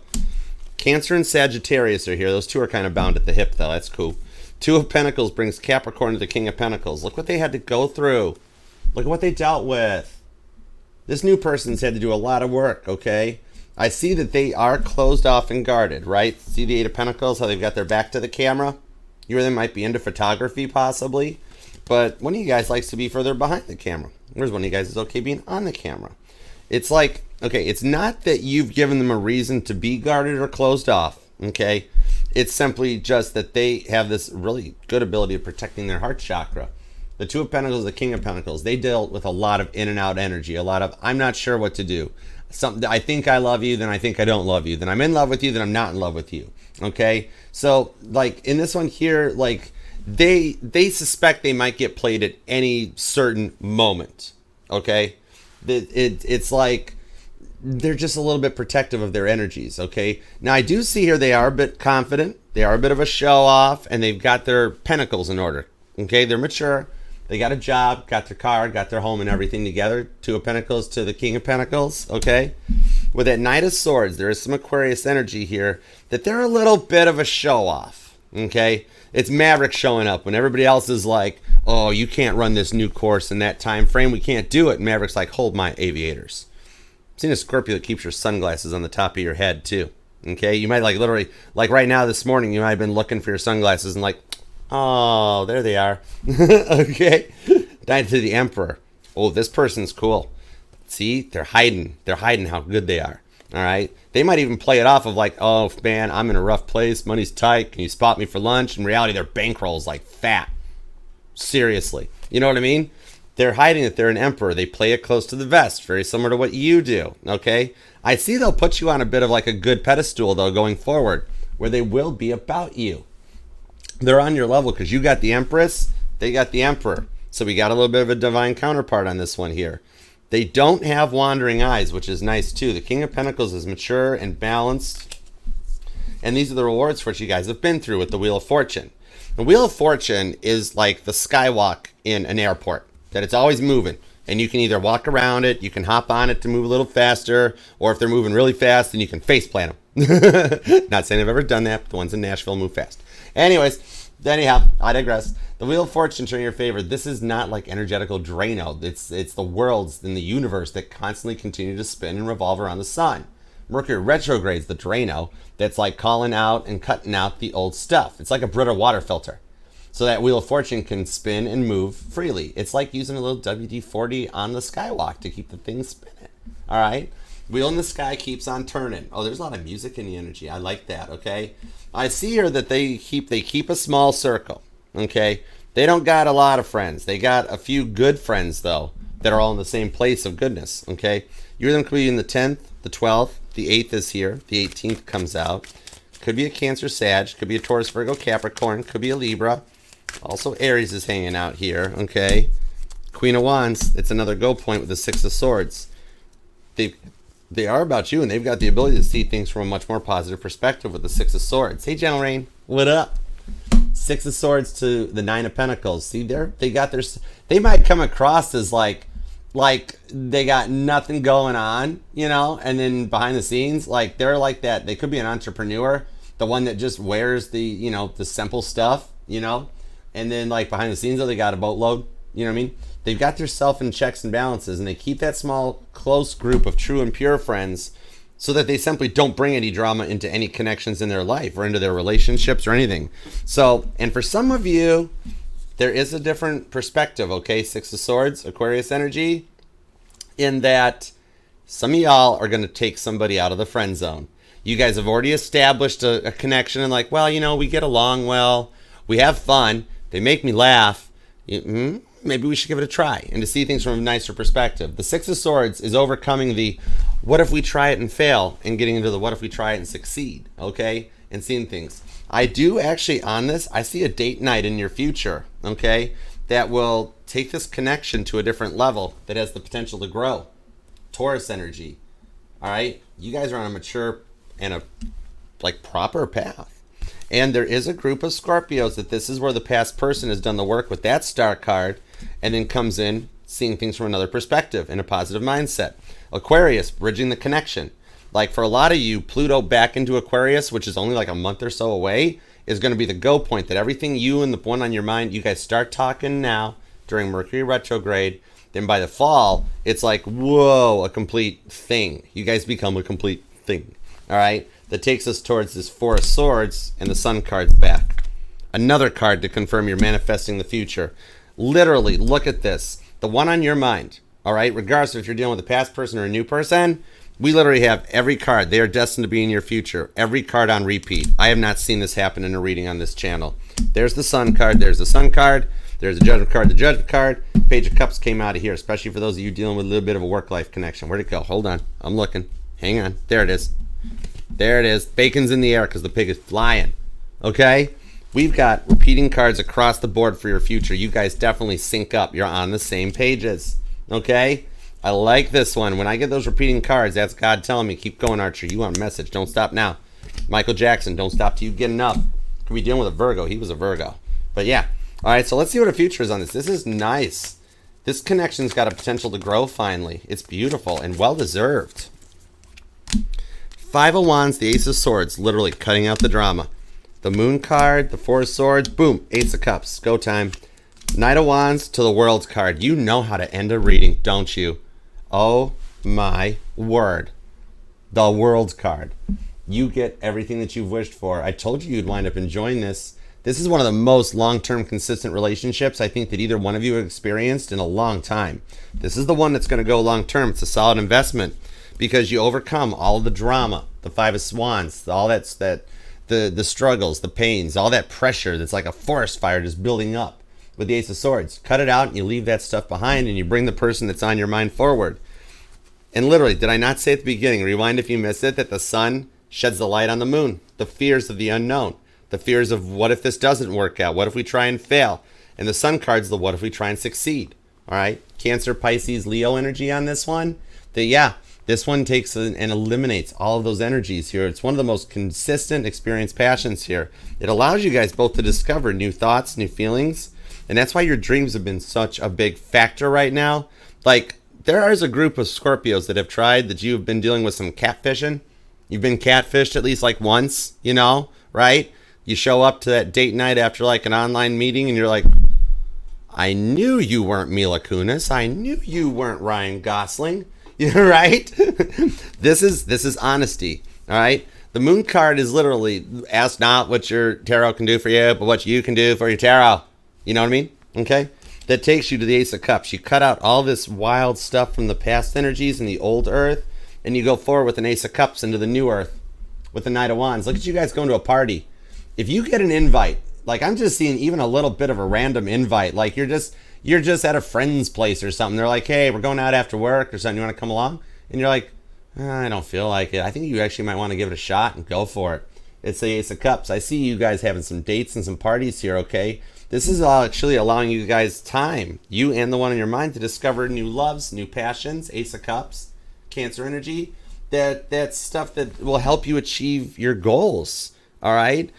Cancer and Sagittarius are here. Those two are kind of bound at the hip, though. That's cool. Two of Pentacles brings Capricorn to the King of Pentacles. Look what they had to go through. Look at what they dealt with. This new person's had to do a lot of work, okay? I see that they are closed off and guarded, right? See the Eight of Pentacles, how they've got their back to the camera? You or them might be into photography, possibly. But one of you guys likes to be further behind the camera. Whereas one of you guys is okay being on the camera. It's like, okay, it's not that you've given them a reason to be guarded or closed off, okay? It's simply just that they have this really good ability of protecting their heart chakra. The Two of Pentacles, the King of Pentacles, they dealt with a lot of in and out energy, a lot of, I'm not sure what to do. I think I love you, then I think I don't love you. Then I'm in love with you, then I'm not in love with you, okay? So, like, in this one here, like, they suspect they might get played at any certain moment, okay? It's like they're just a little bit protective of their energies, okay? Now, I do see here they are a bit confident. They are a bit of a show-off, and they've got their pentacles in order, okay? They're mature. They got a job, got their car, got their home and everything together. Two of Pentacles to the King of Pentacles, okay? With that Knight of Swords, there is some Aquarius energy here that they're a little bit of a show-off, okay? It's Maverick showing up when everybody else is like, oh, you can't run this new course in that time frame. We can't do it. And Maverick's like, hold my aviators. I've seen a Scorpio that keeps your sunglasses on the top of your head, too. Okay? You might like literally, like right now this morning, you might have been looking for your sunglasses and like, oh, there they are. Okay? Knight to the Emperor. Oh, this person's cool. See? They're hiding. They're hiding how good they are. All right? They might even play it off of like, oh, man, I'm in a rough place. Money's tight. Can you spot me for lunch? In reality, their bankroll is like fat. Seriously. You know what I mean? They're hiding that they're an emperor. They play it close to the vest, very similar to what you do, okay? I see they'll put you on a bit of like a good pedestal, though, going forward, where they will be about you. They're on your level because you got the Empress, they got the Emperor. So we got a little bit of a divine counterpart on this one here. They don't have wandering eyes, which is nice, too. The King of Pentacles is mature and balanced. And these are the rewards for what you guys have been through with the Wheel of Fortune. The Wheel of Fortune is like the skywalk in an airport, that it's always moving. And you can either walk around it, you can hop on it to move a little faster, or if they're moving really fast, then you can faceplant them. Not saying I've ever done that, but the ones in Nashville move fast. Anyways, anyhow, I digress. The Wheel of Fortune turn in your favor. This is not like energetical Drano. It's the worlds in the universe that constantly continue to spin and revolve around the sun. Mercury retrogrades the Drano that's like calling out and cutting out the old stuff. It's like a Brita water filter. So that Wheel of Fortune can spin and move freely. It's like using a little WD-40 on the skywalk to keep the thing spinning. All right? Wheel in the sky keeps on turning. Oh, there's a lot of music in the energy. I like that, okay? I see here that they keep a small circle, okay? They don't got a lot of friends. They got a few good friends, though, that are all in the same place of goodness, okay? You're them could be in the 10th, the 12th, the 8th is here, the 18th comes out. Could be a Cancer, Sag, could be a Taurus, Virgo, Capricorn, could be a Libra. Also, Aries is hanging out here, okay? Queen of Wands, it's another go point with the Six of Swords. They are about you, and they've got the ability to see things from a much more positive perspective with the Six of Swords. Hey, Gentle Rain, what up? Six of Swords to the Nine of Pentacles. See, they might come across as like they got nothing going on, you know, and then behind the scenes, like they're like that. They could be an entrepreneur, the one that just wears the, you know, the simple stuff, you know. And then, like, behind the scenes, though, they got a boatload. You know what I mean? They've got their self in checks and balances, and they keep that small, close group of true and pure friends so that they simply don't bring any drama into any connections in their life or into their relationships or anything. So, and for some of you, there is a different perspective, okay? Six of Swords, Aquarius energy, in that some of y'all are going to take somebody out of the friend zone. You guys have already established a connection and like, well, you know, we get along well. We have fun. They make me laugh. Maybe we should give it a try and to see things from a nicer perspective. The Six of Swords is overcoming the what if we try it and fail and getting into the what if we try it and succeed, okay? And seeing things. I do actually on this, I see a date night in your future, okay? That will take this connection to a different level that has the potential to grow. Taurus energy, all right? You guys are on a mature and a like proper path. And there is a group of Scorpios that this is where the past person has done the work with that star card and then comes in seeing things from another perspective in a positive mindset. Aquarius, bridging the connection. Like for a lot of you, Pluto back into Aquarius, which is only like a month or so away, is going to be the go point that everything you and the one on your mind, you guys start talking now during Mercury retrograde. Then by the fall, it's like, whoa, a complete thing. You guys become a complete thing. All right? That takes us towards this Four of Swords and the Sun card's back. Another card to confirm you're manifesting the future. Literally, look at this. The one on your mind, all right? Regardless if you're dealing with a past person or a new person, we literally have every card. They are destined to be in your future. Every card on repeat. I have not seen this happen in a reading on this channel. There's the Sun card. There's the Sun card. There's the Judgment card. The Judgment card. Page of Cups came out of here, especially for those of you dealing with a little bit of a work-life connection. Where'd it go? Hold on. I'm looking. Hang on. There it is. There it is. Bacon's in the air because the pig is flying. Okay? We've got repeating cards across the board for your future. You guys definitely sync up. You're on the same pages. Okay? I like this one. When I get those repeating cards, that's God telling me, keep going, Archer. You want a message. Don't stop now. Michael Jackson, don't stop till you get enough. Could be dealing with a Virgo. He was a Virgo. But yeah. All right, so let's see what the future is on this. This is nice. This connection's got a potential to grow finally. It's beautiful and well-deserved. Five of Wands, the Ace of Swords, literally cutting out the drama. The Moon card, the Four of Swords, boom, Ace of Cups, go time. Knight of Wands to the World's card. You know how to end a reading, don't you? Oh my word. The World's card. You get everything that you've wished for. I told you you'd wind up enjoying this. This is one of the most long-term consistent relationships I think that either one of you have experienced in a long time. This is the one that's going to go long-term. It's a solid investment. Because you overcome all the drama, the Five of Wands, all the struggles, the pains, all that pressure that's like a forest fire just building up with the Ace of Swords. Cut it out and you leave that stuff behind and you bring the person that's on your mind forward. And literally, did I not say at the beginning, rewind if you missed it, that the sun sheds the light on the moon, the fears of the unknown, the fears of what if this doesn't work out, what if we try and fail, and the Sun card's the what if we try and succeed. All right, Cancer, Pisces, Leo energy on this one. This one takes and eliminates all of those energies here. It's one of the most consistent experienced passions here. It allows you guys both to discover new thoughts, new feelings, and that's why your dreams have been such a big factor right now. Like, there is a group of Scorpios that have tried that you've been dealing with some catfishing. You've been catfished at least like once, you know, right? You show up to that date night after like an online meeting and you're like, I knew you weren't Mila Kunis. I knew you weren't Ryan Gosling. Right? This is honesty. All right? The moon card is literally, ask not what your tarot can do for you, but what you can do for your tarot. You know what I mean? Okay? That takes you to the Ace of Cups. You cut out all this wild stuff from the past energies and the old earth, and you go forward with an Ace of Cups into the new earth with the Knight of Wands. Look at you guys going to a party. If you get an invite, like I'm just seeing even a little bit of a random invite, like you're just at a friend's place or something. They're like, hey, we're going out after work or something. You want to come along? And you're like, I don't feel like it. I think you actually might want to give it a shot and go for it. It's the Ace of Cups. I see you guys having some dates and some parties here, okay? This is actually allowing you guys time, you and the one in your mind, to discover new loves, new passions. Ace of Cups, Cancer energy. That's stuff that will help you achieve your goals, all right?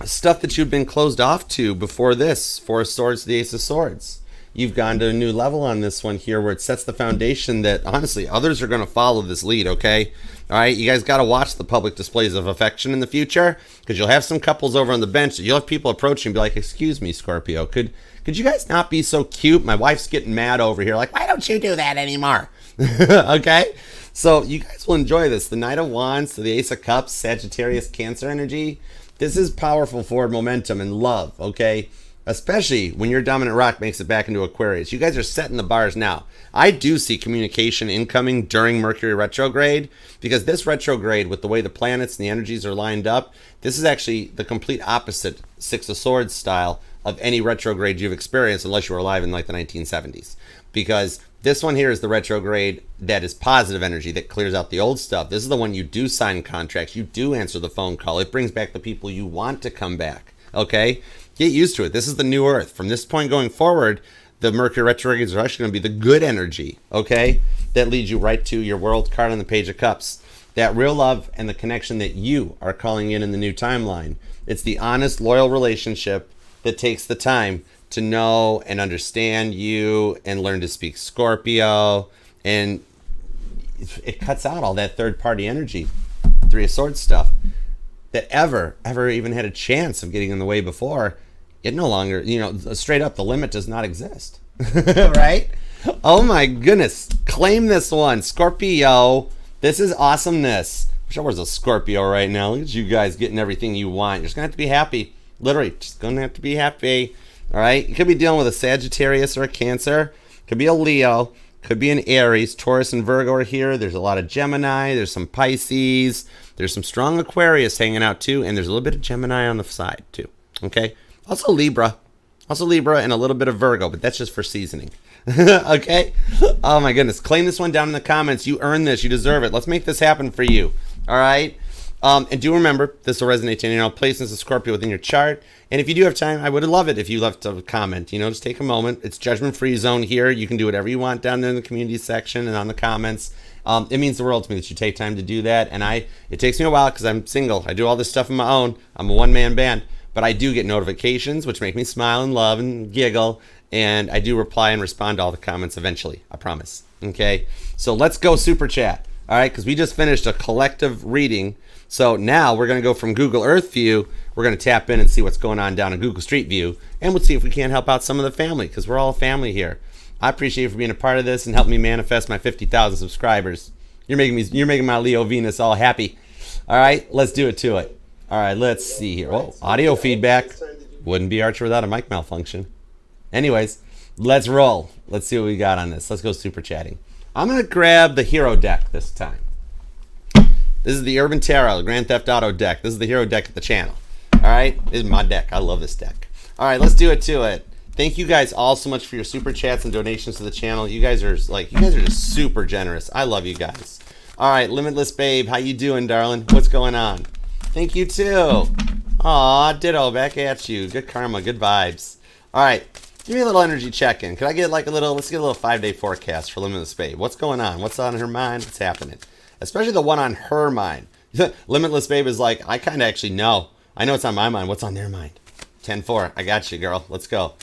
Stuff that you've been closed off to before this. Four of Swords, the Ace of Swords. You've gone to a new level on this one here where it sets the foundation that, honestly, others are going to follow this lead, okay? All right, you guys got to watch the public displays of affection in the future, because you'll have some couples over on the bench. You'll have people approach you and be like, excuse me, Scorpio, could you guys not be so cute? My wife's getting mad over here. Like, why don't you do that anymore? Okay? So you guys will enjoy this. The Knight of Wands to the Ace of Cups, Sagittarius, Cancer energy. This is powerful forward momentum and love, okay? Especially when your dominant rock makes it back into Aquarius. You guys are setting the bars now. I do see communication incoming during Mercury retrograde, because this retrograde, with the way the planets and the energies are lined up, this is actually the complete opposite Six of Swords style of any retrograde you've experienced, unless you were alive in like the 1970s. Because this one here is the retrograde that is positive energy, that clears out the old stuff. This is the one you do sign contracts, you do answer the phone call. It brings back the people you want to come back, okay? Get used to it. This is the new earth. From this point going forward, the Mercury retrogrades are actually going to be the good energy, okay? That leads you right to your world card on the Page of Cups. That real love and the connection that you are calling in the new timeline. It's the honest, loyal relationship that takes the time to know and understand you and learn to speak Scorpio. And it cuts out all that third-party energy, Three of Swords stuff, that ever even had a chance of getting in the way before. It no longer, straight up, the limit does not exist. Right? Oh my goodness. Claim this one. Scorpio. This is awesomeness. Wish I was a Scorpio right now. Look at you guys getting everything you want. You're just going to have to be happy. Literally, just going to have to be happy. All right? You could be dealing with a Sagittarius or a Cancer. Could be a Leo. Could be an Aries. Taurus and Virgo are here. There's a lot of Gemini. There's some Pisces. There's some strong Aquarius hanging out too. And there's a little bit of Gemini on the side too. Okay? Also Libra. And a little bit of Virgo, but that's just for seasoning. Okay? Oh my goodness. Claim this one down in the comments. You earned this. You deserve it. Let's make this happen for you. All right? And do remember, this will resonate to you. Placements of Scorpio within your chart. And if you do have time, I would love it if you left a comment. Just take a moment. It's judgment-free zone here. You can do whatever you want down there in the community section and on the comments. It means the world to me that you take time to do that. And it takes me a while because I'm single. I do all this stuff on my own. I'm a one-man band. But I do get notifications, which make me smile and love and giggle. And I do reply and respond to all the comments eventually. I promise. Okay? So let's go super chat. All right? Because we just finished a collective reading. So now we're going to go from Google Earth View. We're going to tap in and see what's going on down in Google Street View. And we'll see if we can't help out some of the family, because we're all a family here. I appreciate you for being a part of this and helping me manifest my 50,000 subscribers. You're making my Leo Venus all happy. All right? Let's do it to it. All right, let's see here. Oh, audio feedback. Wouldn't be Archer without a mic malfunction. Anyways, let's roll. Let's see what we got on this. Let's go super chatting. I'm going to grab the Hero deck this time. This is the Urban Tarot, the Grand Theft Auto deck. This is the Hero deck at the channel. All right? This is my deck. I love this deck. All right, let's do it to it. Thank you guys all so much for your super chats and donations to the channel. You guys are just super generous. I love you guys. All right, Limitless Babe, how you doing, darling? What's going on? Thank you too. Aw, ditto, back at you. Good karma, good vibes. All right, give me a little energy check-in. Could I get let's get a little 5-day forecast for Limitless Babe. What's going on? What's on her mind? What's happening? Especially the one on her mind. Limitless Babe is like, I kind of actually know. I know it's on my mind. What's on their mind? 10-4. I got you, girl. Let's go.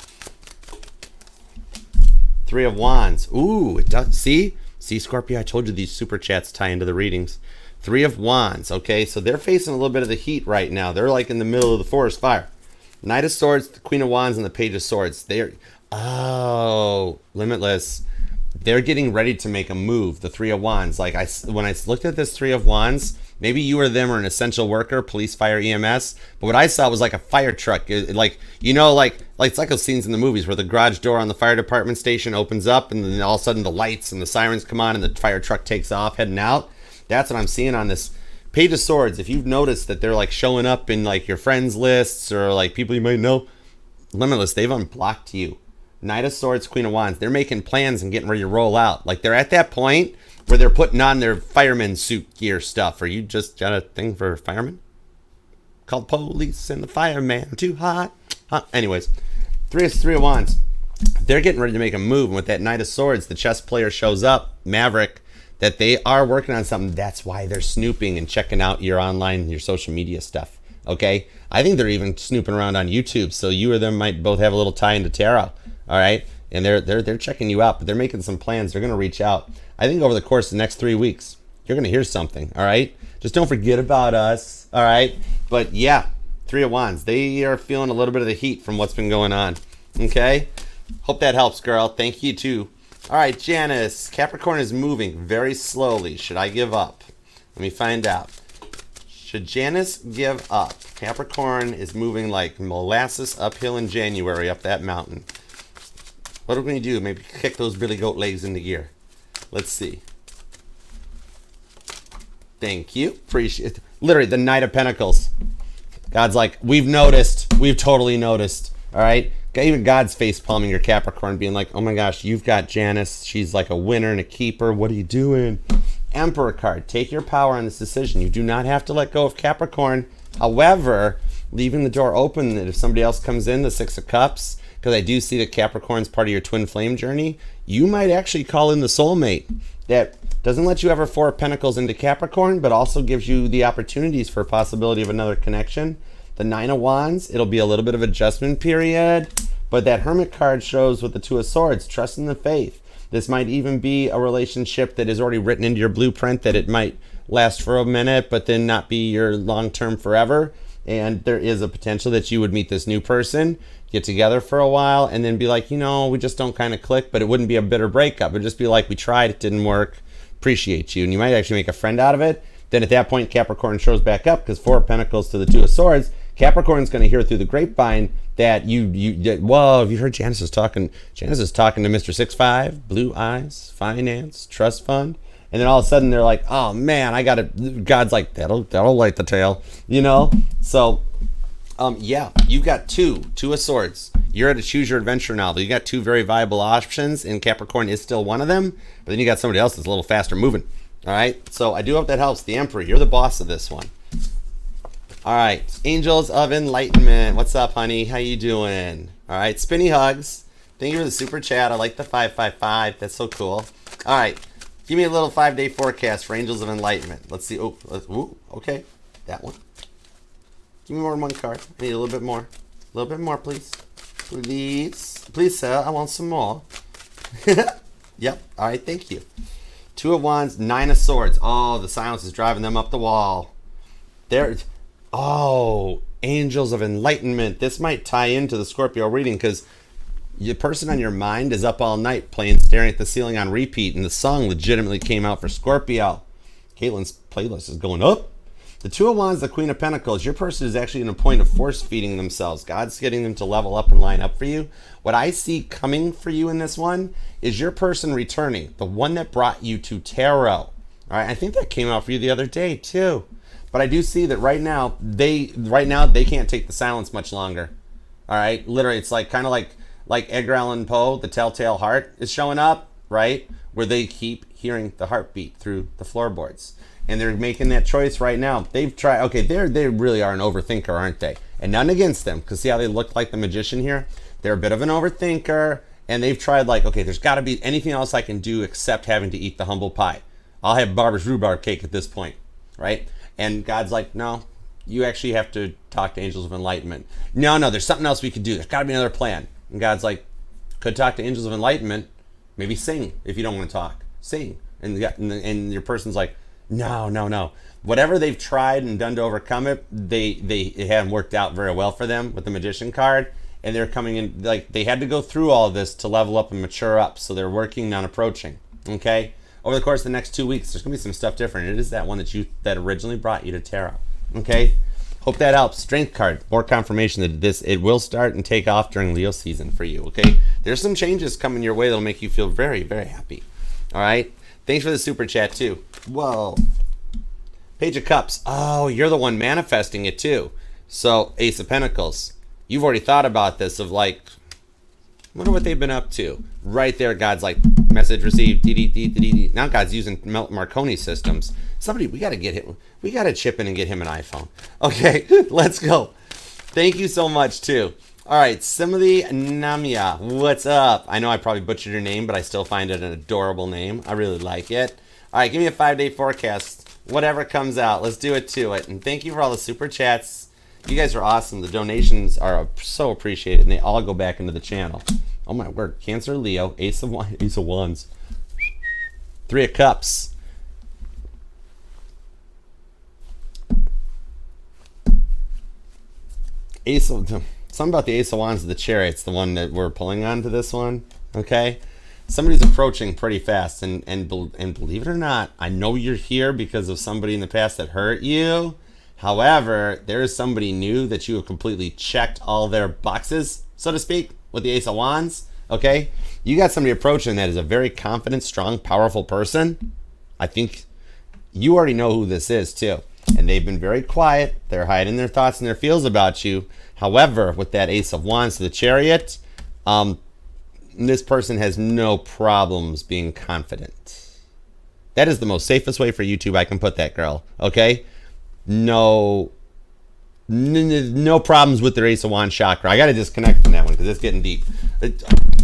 3 of Wands. Ooh, it does. See, Scorpio, I told you these super chats tie into the readings. 3 of Wands. Okay, so they're facing a little bit of the heat right now. They're like in the middle of the forest fire. Knight of Swords, the Queen of Wands, and the Page of Swords. Limitless. They're getting ready to make a move. The Three of Wands. Like when I looked at this Three of Wands, maybe you or them are an essential worker, police, fire, EMS. But what I saw was like a fire truck. Like it's like those scenes in the movies where the garage door on the fire department station opens up, and then all of a sudden the lights and the sirens come on, and the fire truck takes off heading out. That's what I'm seeing on this Page of Swords. If you've noticed that they're like showing up in like your friends lists or like people you might know, Limitless, they've unblocked you. Knight of Swords, Queen of Wands, they're making plans and getting ready to roll out. Like they're at that point where they're putting on their fireman suit gear stuff. Or you just got a thing for firemen? Call the police and the fireman. Too hot. Anyways, Three of Wands. They're getting ready to make a move. And with that Knight of Swords, the chess player shows up, Maverick, that they are working on something. That's why they're snooping and checking out your online, your social media stuff. Okay? I think they're even snooping around on YouTube. So you or them might both have a little tie into tarot. All right? And they're checking you out, but they're making some plans. They're going to reach out. I think over the course of the next 3 weeks, you're going to hear something. All right? Just don't forget about us. All right? But yeah, Three of Wands. They are feeling a little bit of the heat from what's been going on. Okay? Hope that helps, girl. Thank you, too. All right, Janice. Capricorn is moving very slowly. Should I give up? Let me find out. Should Janice give up? Capricorn is moving like molasses uphill in January up that mountain. What are we going to do? Maybe kick those billy goat legs into gear. Let's see. Thank you. Appreciate it. Literally, the Knight of Pentacles. God's like, we've noticed. We've totally noticed. All right? Even God's face palming your Capricorn, being like, oh my gosh, you've got Janice. She's like a winner and a keeper. What are you doing? Emperor card. Take your power on this decision. You do not have to let go of Capricorn. However, leaving the door open that if somebody else comes in, the Six of Cups, because I do see that Capricorn's part of your twin flame journey, you might actually call in the soulmate that doesn't let you ever Four of Pentacles into Capricorn, but also gives you the opportunities for a possibility of another connection. The Nine of Wands, it'll be a little bit of adjustment period, but that Hermit card shows with the Two of Swords, trust in the faith. This might even be a relationship that is already written into your blueprint that it might last for a minute, but then not be your long-term forever. And there is a potential that you would meet this new person, get together for a while, and then be like, you know, we just don't kind of click, but it wouldn't be a bitter breakup. It would just be like, we tried, it didn't work, appreciate you. And you might actually make a friend out of it. Then at that point, Capricorn shows back up because Four of Pentacles to the Two of Swords. Capricorn's going to hear through the grapevine that whoa, have you heard Janice is talking to Mr. 6'5", blue eyes, finance, trust fund. And then all of a sudden they're like, oh man, God's like, that'll light the tail, you know? So, yeah, you've got two of Swords. You're at a choose your adventure novel. You got two very viable options, and Capricorn is still one of them. But then you got somebody else that's a little faster moving. All right, so I do hope that helps. The Emperor, you're the boss of this one. All right, Angels of Enlightenment. What's up, honey? How you doing? All right, Spinny Hugs. Thank you for the super chat. I like the 555. That's so cool. All right, give me a little 5-day forecast for Angels of Enlightenment. Let's see. Oh, ooh, okay, that one. Give me more than one card. I need a little bit more. A little bit more, please. Please. Please, sir. I want some more. Yep. All right, thank you. Two of Wands, Nine of Swords. Oh, the silence is driving them up the wall. There. Oh, Angels of Enlightenment. This might tie into the Scorpio reading because the person on your mind is up all night playing Staring at the Ceiling on repeat, and the song legitimately came out for Scorpio. Caitlin's playlist is going up. The Two of Wands, the Queen of Pentacles. Your person is actually in a point of force feeding themselves. God's getting them to level up and line up for you. What I see coming for you in this one is your person returning, the one that brought you to tarot. All right, I think that came out for you the other day too. But I do see that right now they can't take the silence much longer. All right, literally, it's like kind of like Edgar Allan Poe, The Telltale Heart is showing up, right? Where they keep hearing the heartbeat through the floorboards. And they're making that choice right now. They've tried, okay, they really are an overthinker, aren't they? And none against them, because see how they look like the magician here? They're a bit of an overthinker, and they've tried like, okay, there's got to be anything else I can do except having to eat the humble pie. I'll have Barbara's rhubarb cake at this point, right? And God's like, no, you actually have to talk to Angels of Enlightenment. No, there's something else we could do. There's got to be another plan. And God's like, could talk to Angels of Enlightenment. Maybe sing if you don't want to talk. Sing. And your person's like, No, no, no. Whatever they've tried and done to overcome it, it hadn't worked out very well for them with the magician card, and they're coming in like they had to go through all of this to level up and mature up. So they're working on approaching. Okay, over the course of the next 2 weeks, there's gonna be some stuff different. It is that one that originally brought you to tarot. Okay, hope that helps. Strength card, more confirmation that it will start and take off during Leo season for you. Okay, there's some changes coming your way that'll make you feel very, very happy. All right. Thanks for the super chat too. Whoa. Page of Cups. Oh, you're the one manifesting it too. So Ace of Pentacles. You've already thought about this of like, wonder what they've been up to. Right there, God's like, message received. Now God's using Marconi systems. Somebody, we got to get him. We got to chip in and get him an iPhone. Okay, let's go. Thank you so much too. All right, Simili Namia, what's up? I know I probably butchered your name, but I still find it an adorable name. I really like it. All right, give me a 5-day forecast. Whatever comes out, let's do it to it. And thank you for all the super chats. You guys are awesome. The donations are so appreciated, and they all go back into the channel. Oh my word, Cancer, Leo, Ace of Wands, 3 of Cups. Something about the Ace of Wands of the Chariot's the one that we're pulling on to this one. Okay, somebody's approaching pretty fast, and believe it or not, I know you're here because of somebody in the past that hurt you. However, there is somebody new that you have completely checked all their boxes, so to speak, with the Ace of Wands. Okay, you got somebody approaching that is a very confident, strong, powerful person. I think you already know who this is too, and they've been very quiet. They're hiding their thoughts and their feels about you. However, with that Ace of Wands to the Chariot, this person has no problems being confident. That is the most safest way for YouTube I can put that, girl. Okay? No problems with their Ace of Wands chakra. I got to disconnect from that one because it's getting deep.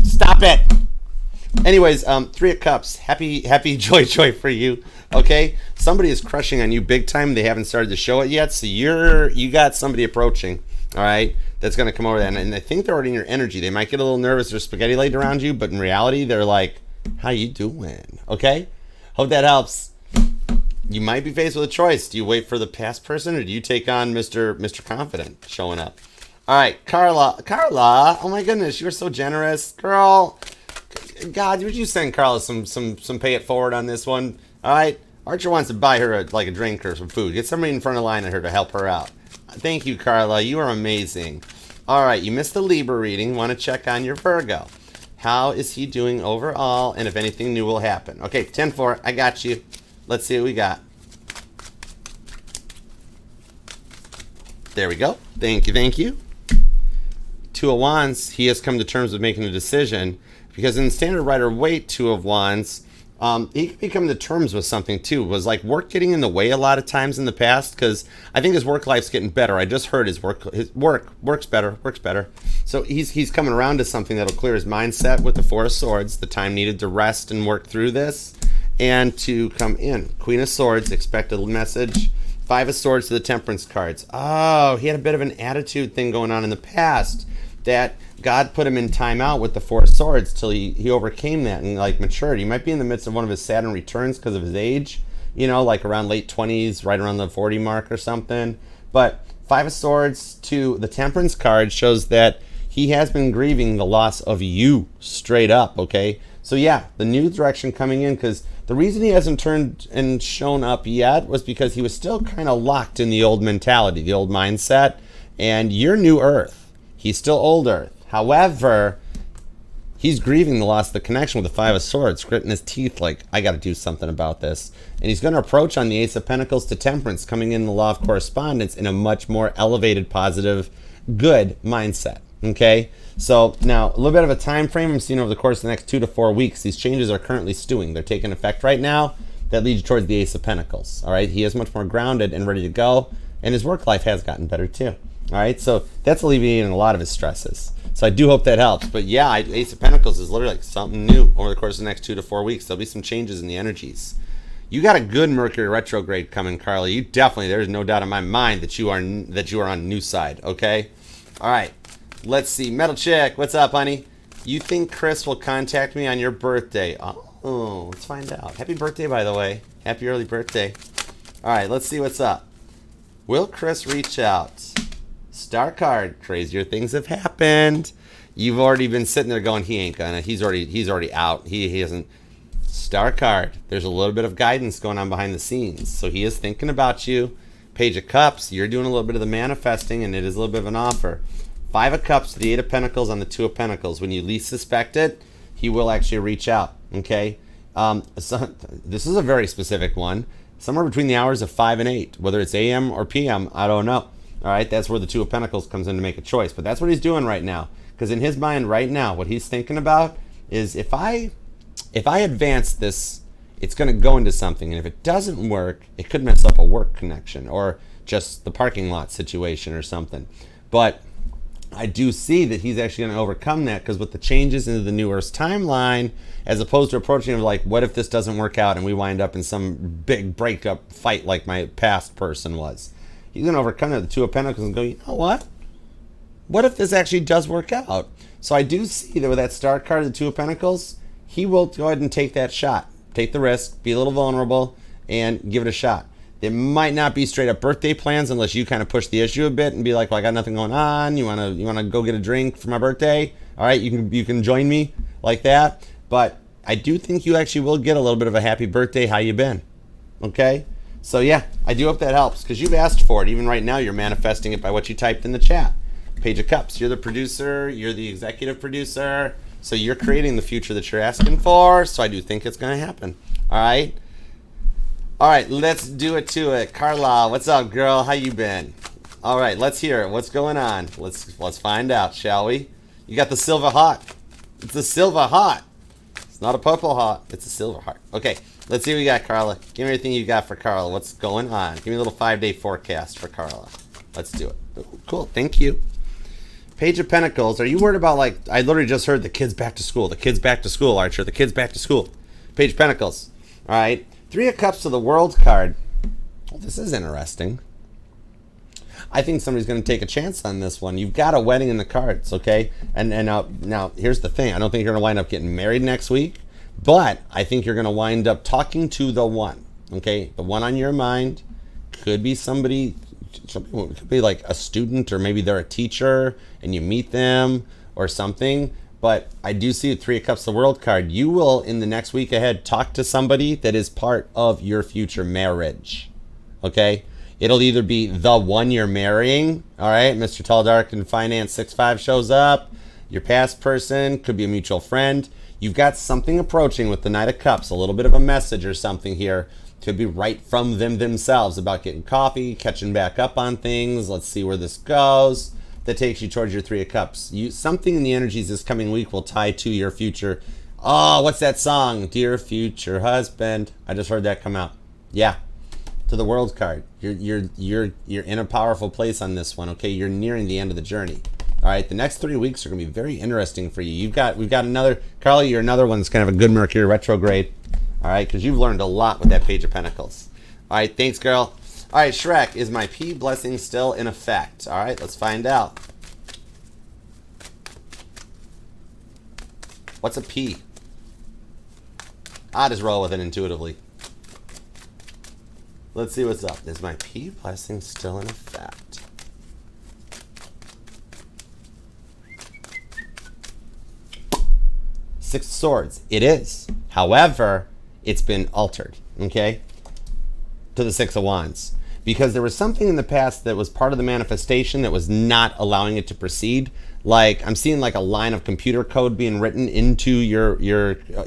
Stop it! Anyways, 3 of Cups. Happy joy for you. Okay? Somebody is crushing on you big time. They haven't started to show it yet, so you got somebody approaching. All right, that's going to come over there, and I think they're already in your energy. They might get a little nervous. There's spaghetti laid around you, but in reality, they're like, how you doing? Okay, hope that helps. You might be faced with a choice. Do you wait for the past person, or do you take on Mr. Confident showing up? All right, Carla, oh my goodness, you're so generous, girl. God, would you send Carla some pay it forward on this one? All right, Archer wants to buy her a drink or some food. Get somebody in front of the line at her to help her out. Thank you, Carla. You are amazing. All right, you missed the Libra reading. Want to check on your Virgo. How is he doing overall, and if anything new will happen? Okay, 10-4. I got you. Let's see what we got. There we go. Thank you. 2 of Wands. He has come to terms with making a decision because in standard Rider-Waite 2 of Wands, he could be coming to terms with something too. Was like work getting in the way a lot of times in the past? Because I think his work life's getting better. I just heard his work works better. So he's coming around to something that'll clear his mindset with the 4 of Swords. The time needed to rest and work through this, and to come in. Queen of Swords. Expect a message. 5 of Swords to the Temperance cards. Oh, he had a bit of an attitude thing going on in the past that God put him in timeout with the 4 of Swords till he overcame that and like matured. He might be in the midst of one of his Saturn returns because of his age, you know, like around late 20s, right around the 40 mark or something. But 5 of Swords to the Temperance card shows that he has been grieving the loss of you straight up, okay? So yeah, the new direction coming in, because the reason he hasn't turned and shown up yet was because he was still kind of locked in the old mentality, the old mindset, and you're new Earth. He's still old Earth. However, he's grieving the loss of the connection with the 5 of Swords, gritting his teeth like, I got to do something about this. And he's going to approach on the Ace of Pentacles to Temperance, coming in the Law of Correspondence in a much more elevated, positive, good mindset. Okay? So now, a little bit of a time frame I'm seeing over the course of the next 2 to 4 weeks. These changes are currently stewing. They're taking effect right now. That leads you towards the Ace of Pentacles. All right? He is much more grounded and ready to go. And his work life has gotten better too. All right? So that's alleviating a lot of his stresses. So I do hope that helps. But yeah, Ace of Pentacles is literally like something new over the course of the next 2 to 4 weeks. There'll be some changes in the energies. You got a good Mercury retrograde coming, Carla. You definitely, there's no doubt in my mind that you are on new side, okay? All right. Let's see. Metal Chick, what's up, honey? You think Chris will contact me on your birthday? Oh, let's find out. Happy birthday, by the way. Happy early birthday. All right, let's see what's up. Will Chris reach out? Star card. Crazier things have happened. You've already been sitting there going, he ain't gonna. He's already out. He hasn't. Star card. There's a little bit of guidance going on behind the scenes. So he is thinking about you. Page of Cups. You're doing a little bit of the manifesting, and it is a little bit of an offer. 5 of Cups to the 8 of Pentacles on the 2 of Pentacles. When you least suspect it, he will actually reach out. Okay. So this is a very specific one. Somewhere between the hours of 5 and 8, whether it's AM or PM, I don't know. All right, that's where the 2 of Pentacles comes in to make a choice. But that's what he's doing right now. Because in his mind right now, what he's thinking about is if I advance this, it's going to go into something. And if it doesn't work, it could mess up a work connection or just the parking lot situation or something. But I do see that he's actually going to overcome that, because with the changes into the new Earth's timeline, as opposed to approaching it like, what if this doesn't work out and we wind up in some big breakup fight like my past person was? He's going to overcome that, the 2 of Pentacles, and go, you know what? What if this actually does work out? So I do see that with that Star card, the 2 of Pentacles, he will go ahead and take that shot. Take the risk, be a little vulnerable, and give it a shot. There might not be straight up birthday plans unless you kind of push the issue a bit and be like, well, I got nothing going on. You wanna go get a drink for my birthday? All right, you can join me like that. But I do think you actually will get a little bit of a happy birthday. How you been? Okay. So yeah, I do hope that helps, because you've asked for it. Even right now, you're manifesting it by what you typed in the chat. Page of Cups. You're the producer. You're the executive producer. So you're creating the future that you're asking for. So I do think it's going to happen. All right. All right, let's do it to it. Carla, what's up, girl? How you been? All right, let's hear it. What's going on? Let's find out, shall we? You got the silver heart. It's a silver heart. It's not a purple heart. It's a silver heart. Okay, let's see what you got, Carla. Give me everything you got for Carla. What's going on? Give me a little 5-day forecast for Carla. Let's do it. Ooh, cool, thank you. Page of Pentacles. Are you worried about, like, I literally just heard the kids back to school. The kids back to school, Archer. The kids back to school. Page of Pentacles. All right. 3 of Cups to the World card. Well, this is interesting. I think somebody's going to take a chance on this one. You've got a wedding in the cards, okay? And now here's the thing. I don't think you're going to wind up getting married next week, but I think you're going to wind up talking to the one, okay? The one on your mind could be somebody, it could be like a student, or maybe they're a teacher and you meet them or something. But I do see a 3 of Cups, the World card. You will, in the next week ahead, talk to somebody that is part of your future marriage. Okay? It'll either be the one you're marrying. All right? Mr. Tall, Dark, and Finance 6'5" shows up. Your past person could be a mutual friend. You've got something approaching with the Knight of Cups. A little bit of a message or something here. Could be right from them themselves about getting coffee, catching back up on things. Let's see where this goes. That takes you towards your 3 of Cups. Something in the energies this coming week will tie to your future. Oh, what's that song? Dear future husband. I just heard that come out. Yeah, to the World card. You're in a powerful place on this one. Okay, you're nearing the end of the journey. All right, the next 3 weeks are gonna be very interesting for you. We've got another, Carly. You're another one that's kind of a good Mercury retrograde. All right, because you've learned a lot with that Page of Pentacles. All right, thanks, girl. All right, Shrek, is my P blessing still in effect? All right, let's find out. What's a P? I'll just roll with it intuitively. Let's see what's up. Is my P blessing still in effect? Six of Swords. It is. However, it's been altered, okay, to the Six of Wands. Because there was something in the past that was part of the manifestation that was not allowing it to proceed. Like, I'm seeing like a line of computer code being written into your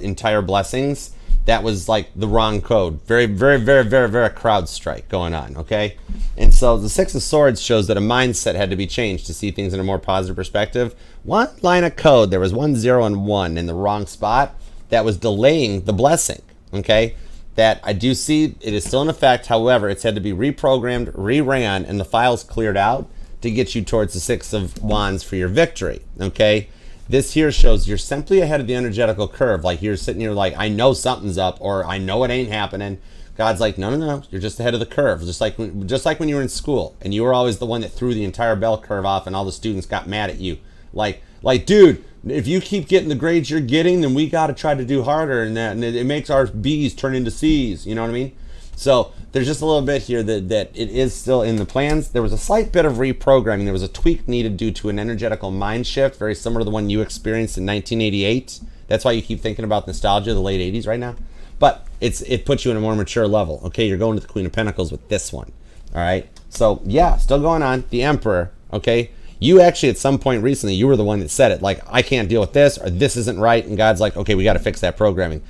entire blessings. That was like the wrong code. Very, very, very, very, very crowd strike going on, okay? And so the Six of Swords shows that a mindset had to be changed to see things in a more positive perspective. One line of code, there was 1, 0, and 1 in the wrong spot that was delaying the blessing, okay? That I do see it is still in effect. However, it's had to be reprogrammed, reran, and the files cleared out to get you towards the Six of Wands for your victory, okay? This here shows you're simply ahead of the energetical curve. Like, you're sitting here like, I know something's up, or I know it ain't happening. God's like, no, no, no, you're just ahead of the curve. Just like when you were in school and you were always the one that threw the entire bell curve off and all the students got mad at you. Like, dude, if you keep getting the grades you're getting, then we got to try to do harder, and it makes our B's turn into C's. You know what I mean? So there's just a little bit here that it is still in the plans. There was a slight bit of reprogramming. There was a tweak needed due to an energetical mind shift, very similar to the one you experienced in 1988. That's why you keep thinking about nostalgia, the late 80s right now. But it puts you in a more mature level. Okay, you're going to the Queen of Pentacles with this one. All right. So yeah, still going on. The Emperor. Okay. You actually at some point recently, you were the one that said it. Like, I can't deal with this, or this isn't right. And God's like, okay, we got to fix that programming.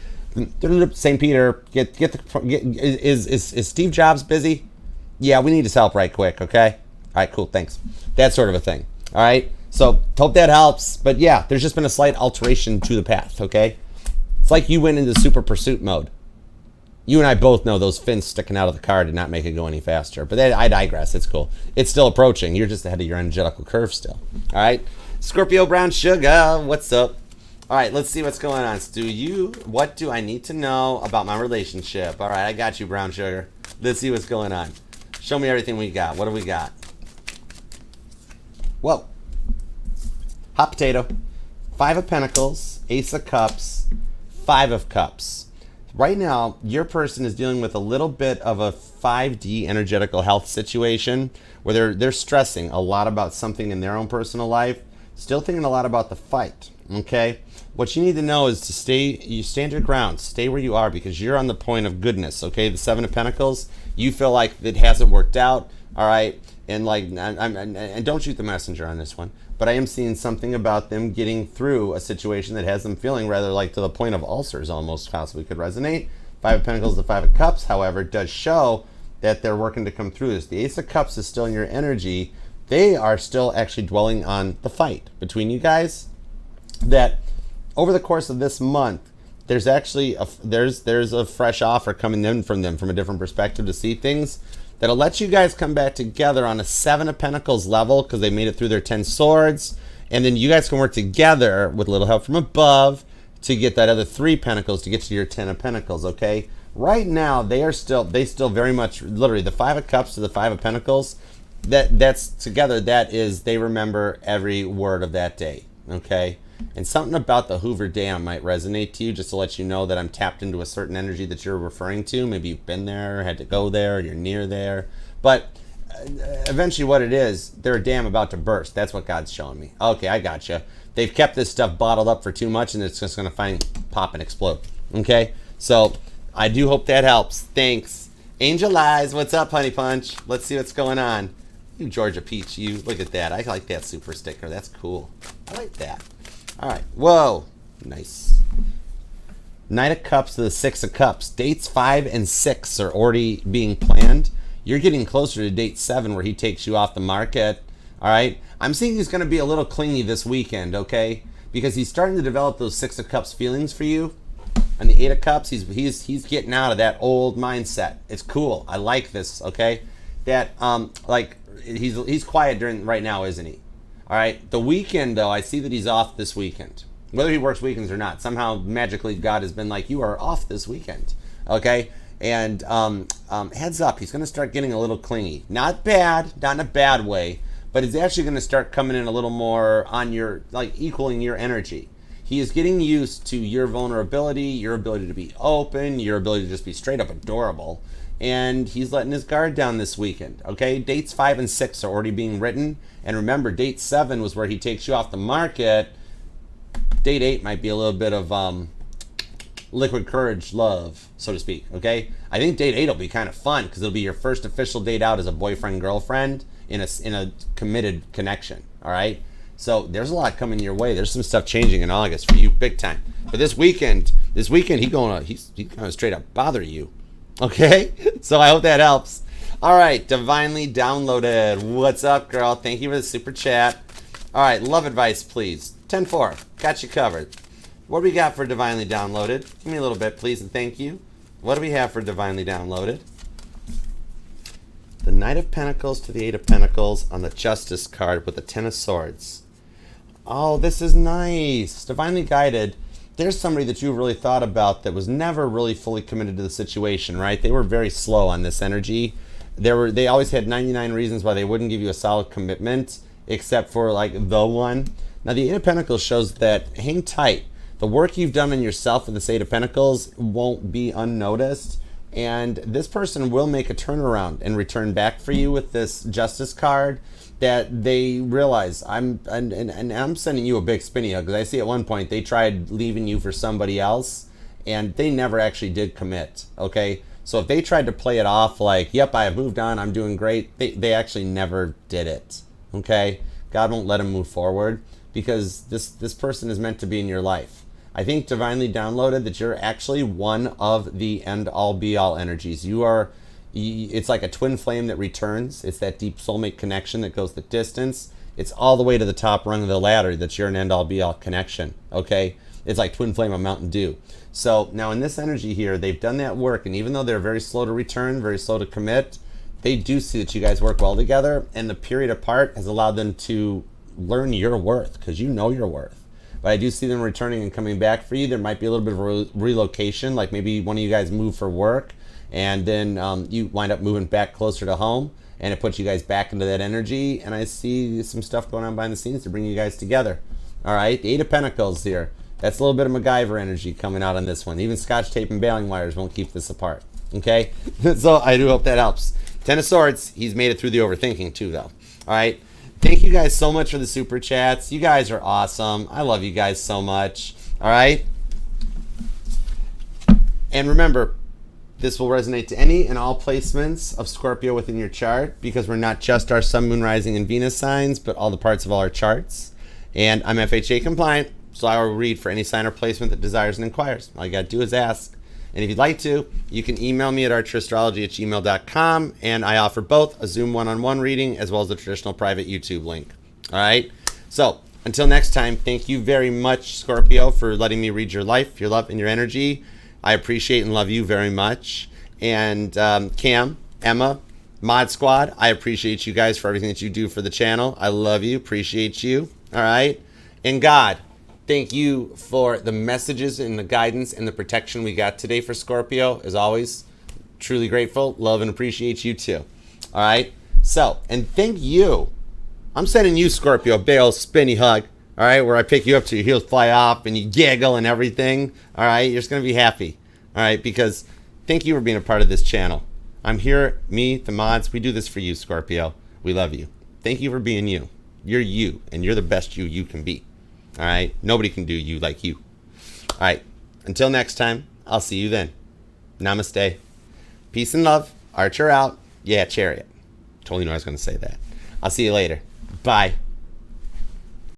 St. Peter, is Steve Jobs busy? Yeah, we need his help right quick. Okay. All right, cool. Thanks. That sort of a thing. All right. So hope that helps. But yeah, there's just been a slight alteration to the path. Okay. It's like you went into super pursuit mode. You and I both know those fins sticking out of the car did not make it go any faster. But I digress. It's cool. It's still approaching. You're just ahead of your energetical curve still. All right. Scorpio Brown Sugar, what's up? All right, let's see what's going on. What do I need to know about my relationship? All right, I got you, Brown Sugar. Let's see what's going on. Show me everything we got. What do we got? Whoa. Hot potato. 5 of Pentacles, Ace of Cups, 5 of Cups. Right now, your person is dealing with a little bit of a 5D energetical health situation where they're stressing a lot about something in their own personal life, still thinking a lot about the fight, okay? What you need to know is to stand your ground, stay where you are, because you're on the point of goodness, okay? The 7 of Pentacles, you feel like it hasn't worked out, all right? And like, and don't shoot the messenger on this one, but I am seeing something about them getting through a situation that has them feeling rather like to the point of ulcers almost possibly could resonate. 5 of Pentacles to 5 of Cups, however, does show that they're working to come through this. The Ace of Cups is still in your energy. They are still actually dwelling on the fight between you guys. That over the course of this month, there's actually there's a fresh offer coming in from them from a different perspective to see things that'll let you guys come back together on a 7 of Pentacles level because they made it through their 10 swords. And then you guys can work together with a little help from above to get that other 3 Pentacles to get to your 10 of Pentacles, okay? Right now, they still very much, literally, the 5 of Cups to the 5 of Pentacles, that's together, that is, they remember every word of that day, okay? And something about the Hoover Dam might resonate to you, just to let you know that I'm tapped into a certain energy that you're referring to. Maybe you've been there, had to go there, you're near there. But eventually what it is, they're a dam about to burst. That's what God's showing me. Okay, I gotcha. They've kept this stuff bottled up for too much, and it's just going to finally pop and explode. Okay? So I do hope that helps. Thanks. Angel Eyes, what's up, Honey Punch? Let's see what's going on. You Georgia Peach, you. Look at that. I like that super sticker. That's cool. I like that. All right. Whoa. Nice. Knight of Cups to the 6 of Cups. Dates 5 and 6 are already being planned. You're getting closer to date 7 where he takes you off the market. All right. I'm seeing he's going to be a little clingy this weekend, okay? Because he's starting to develop those 6 of Cups feelings for you. And the 8 of Cups, he's getting out of that old mindset. It's cool. I like this, okay? That, like, he's quiet right now, isn't he? All right. The weekend, though, I see that he's off this weekend. Whether he works weekends or not, somehow magically God has been like, you are off this weekend. Okay. And heads up, he's going to start getting a little clingy. Not bad, not in a bad way, but he's actually going to start coming in a little more on your, like, equaling your energy. He is getting used to your vulnerability, your ability to be open, your ability to just be straight up adorable. And he's letting his guard down this weekend, okay? Dates 5 and 6 are already being written. And remember, date 7 was where he takes you off the market. Date 8 might be a little bit of liquid courage love, so to speak, okay? I think date 8 will be kind of fun because it'll be your first official date out as a boyfriend-girlfriend in a committed connection, all right? So there's a lot coming your way. There's some stuff changing in August for you, big time. But this weekend he's gonna straight up bother you. Okay, so I hope that helps. All right, Divinely Downloaded. What's up, girl? Thank you for the super chat. All right, love advice, please. 10-4. Got you covered. What do we got for Divinely Downloaded? Give me a little bit, please, and thank you. What do we have for Divinely Downloaded? The Knight of Pentacles to the 8 of Pentacles on the Justice card with the 10 of Swords. Oh, this is nice. Divinely Guided. There's somebody that you've really thought about that was never really fully committed to the situation, right? They were very slow on this energy. They always had 99 reasons why they wouldn't give you a solid commitment, except for like the one. Now the 8 of Pentacles shows that hang tight. The work you've done on yourself with this 8 of Pentacles won't be unnoticed, And this person will make a turnaround and return back for you with this Justice card, that they realize and I'm sending you a big spinny hug, because I see at one point they tried leaving you for somebody else and they never actually did commit. Okay, so if they tried to play it off like, yep, I have moved on, I'm doing great, they actually never did it. Okay, God won't let them move forward, because this person is meant to be in your life. I think divinely downloaded that you're actually one of the end all be all energies. It's like a twin flame that returns. It's that deep soulmate connection that goes the distance. It's all the way to the top rung of the ladder that you're an end all be all connection. Okay, it's like twin flame of Mountain Dew. So now in this energy here, they've done that work, and even though they're very slow to return, very slow to commit, they do see that you guys work well together, and the period apart has allowed them to learn your worth, because you know your worth. But I do see them returning and coming back for you. There might be a little bit of a relocation, like maybe one of you guys move for work, and then you wind up moving back closer to home, and it puts you guys back into that energy. And I see some stuff going on behind the scenes to bring you guys together. All right, the Eight of Pentacles here. That's a little bit of MacGyver energy coming out on this one. Even Scotch tape and baling wires won't keep this apart. Okay, so I do hope that helps. Ten of Swords. He's made it through the overthinking too, though. All right. Thank you guys so much for the super chats. You guys are awesome. I love you guys so much. All right. And remember, this will resonate to any and all placements of Scorpio within your chart, because we're not just our sun, moon, rising, and Venus signs, but all the parts of all our charts. And I'm FHA compliant, so I will read for any sign or placement that desires and inquires. All you got to do is ask. And if you'd like to, you can email me at archerastrology@gmail.com, and I offer both a Zoom one-on-one reading as well as a traditional private YouTube link. All right? So until next time, thank you very much, Scorpio, for letting me read your life, your love, and your energy. I appreciate and love you very much. And Cam, Emma, Mod Squad, I appreciate you guys for everything that you do for the channel. I love you, appreciate you. All right? And God, thank you for the messages and the guidance and the protection we got today for Scorpio. As always, truly grateful, love and appreciate you too. All right? So, and thank you. I'm sending you, Scorpio, a big old spinny hug. All right? Where I pick you up till your heels fly off and you giggle and everything. All right? You're just going to be happy. All right? Because thank you for being a part of this channel. I'm here, me, the mods. We do this for you, Scorpio. We love you. Thank you for being you. You're you, and you're the best you can be. All right? Nobody can do you like you. All right. Until next time, I'll see you then. Namaste. Peace and love. Archer out. Yeah, Chariot. Totally knew I was going to say that. I'll see you later. Bye.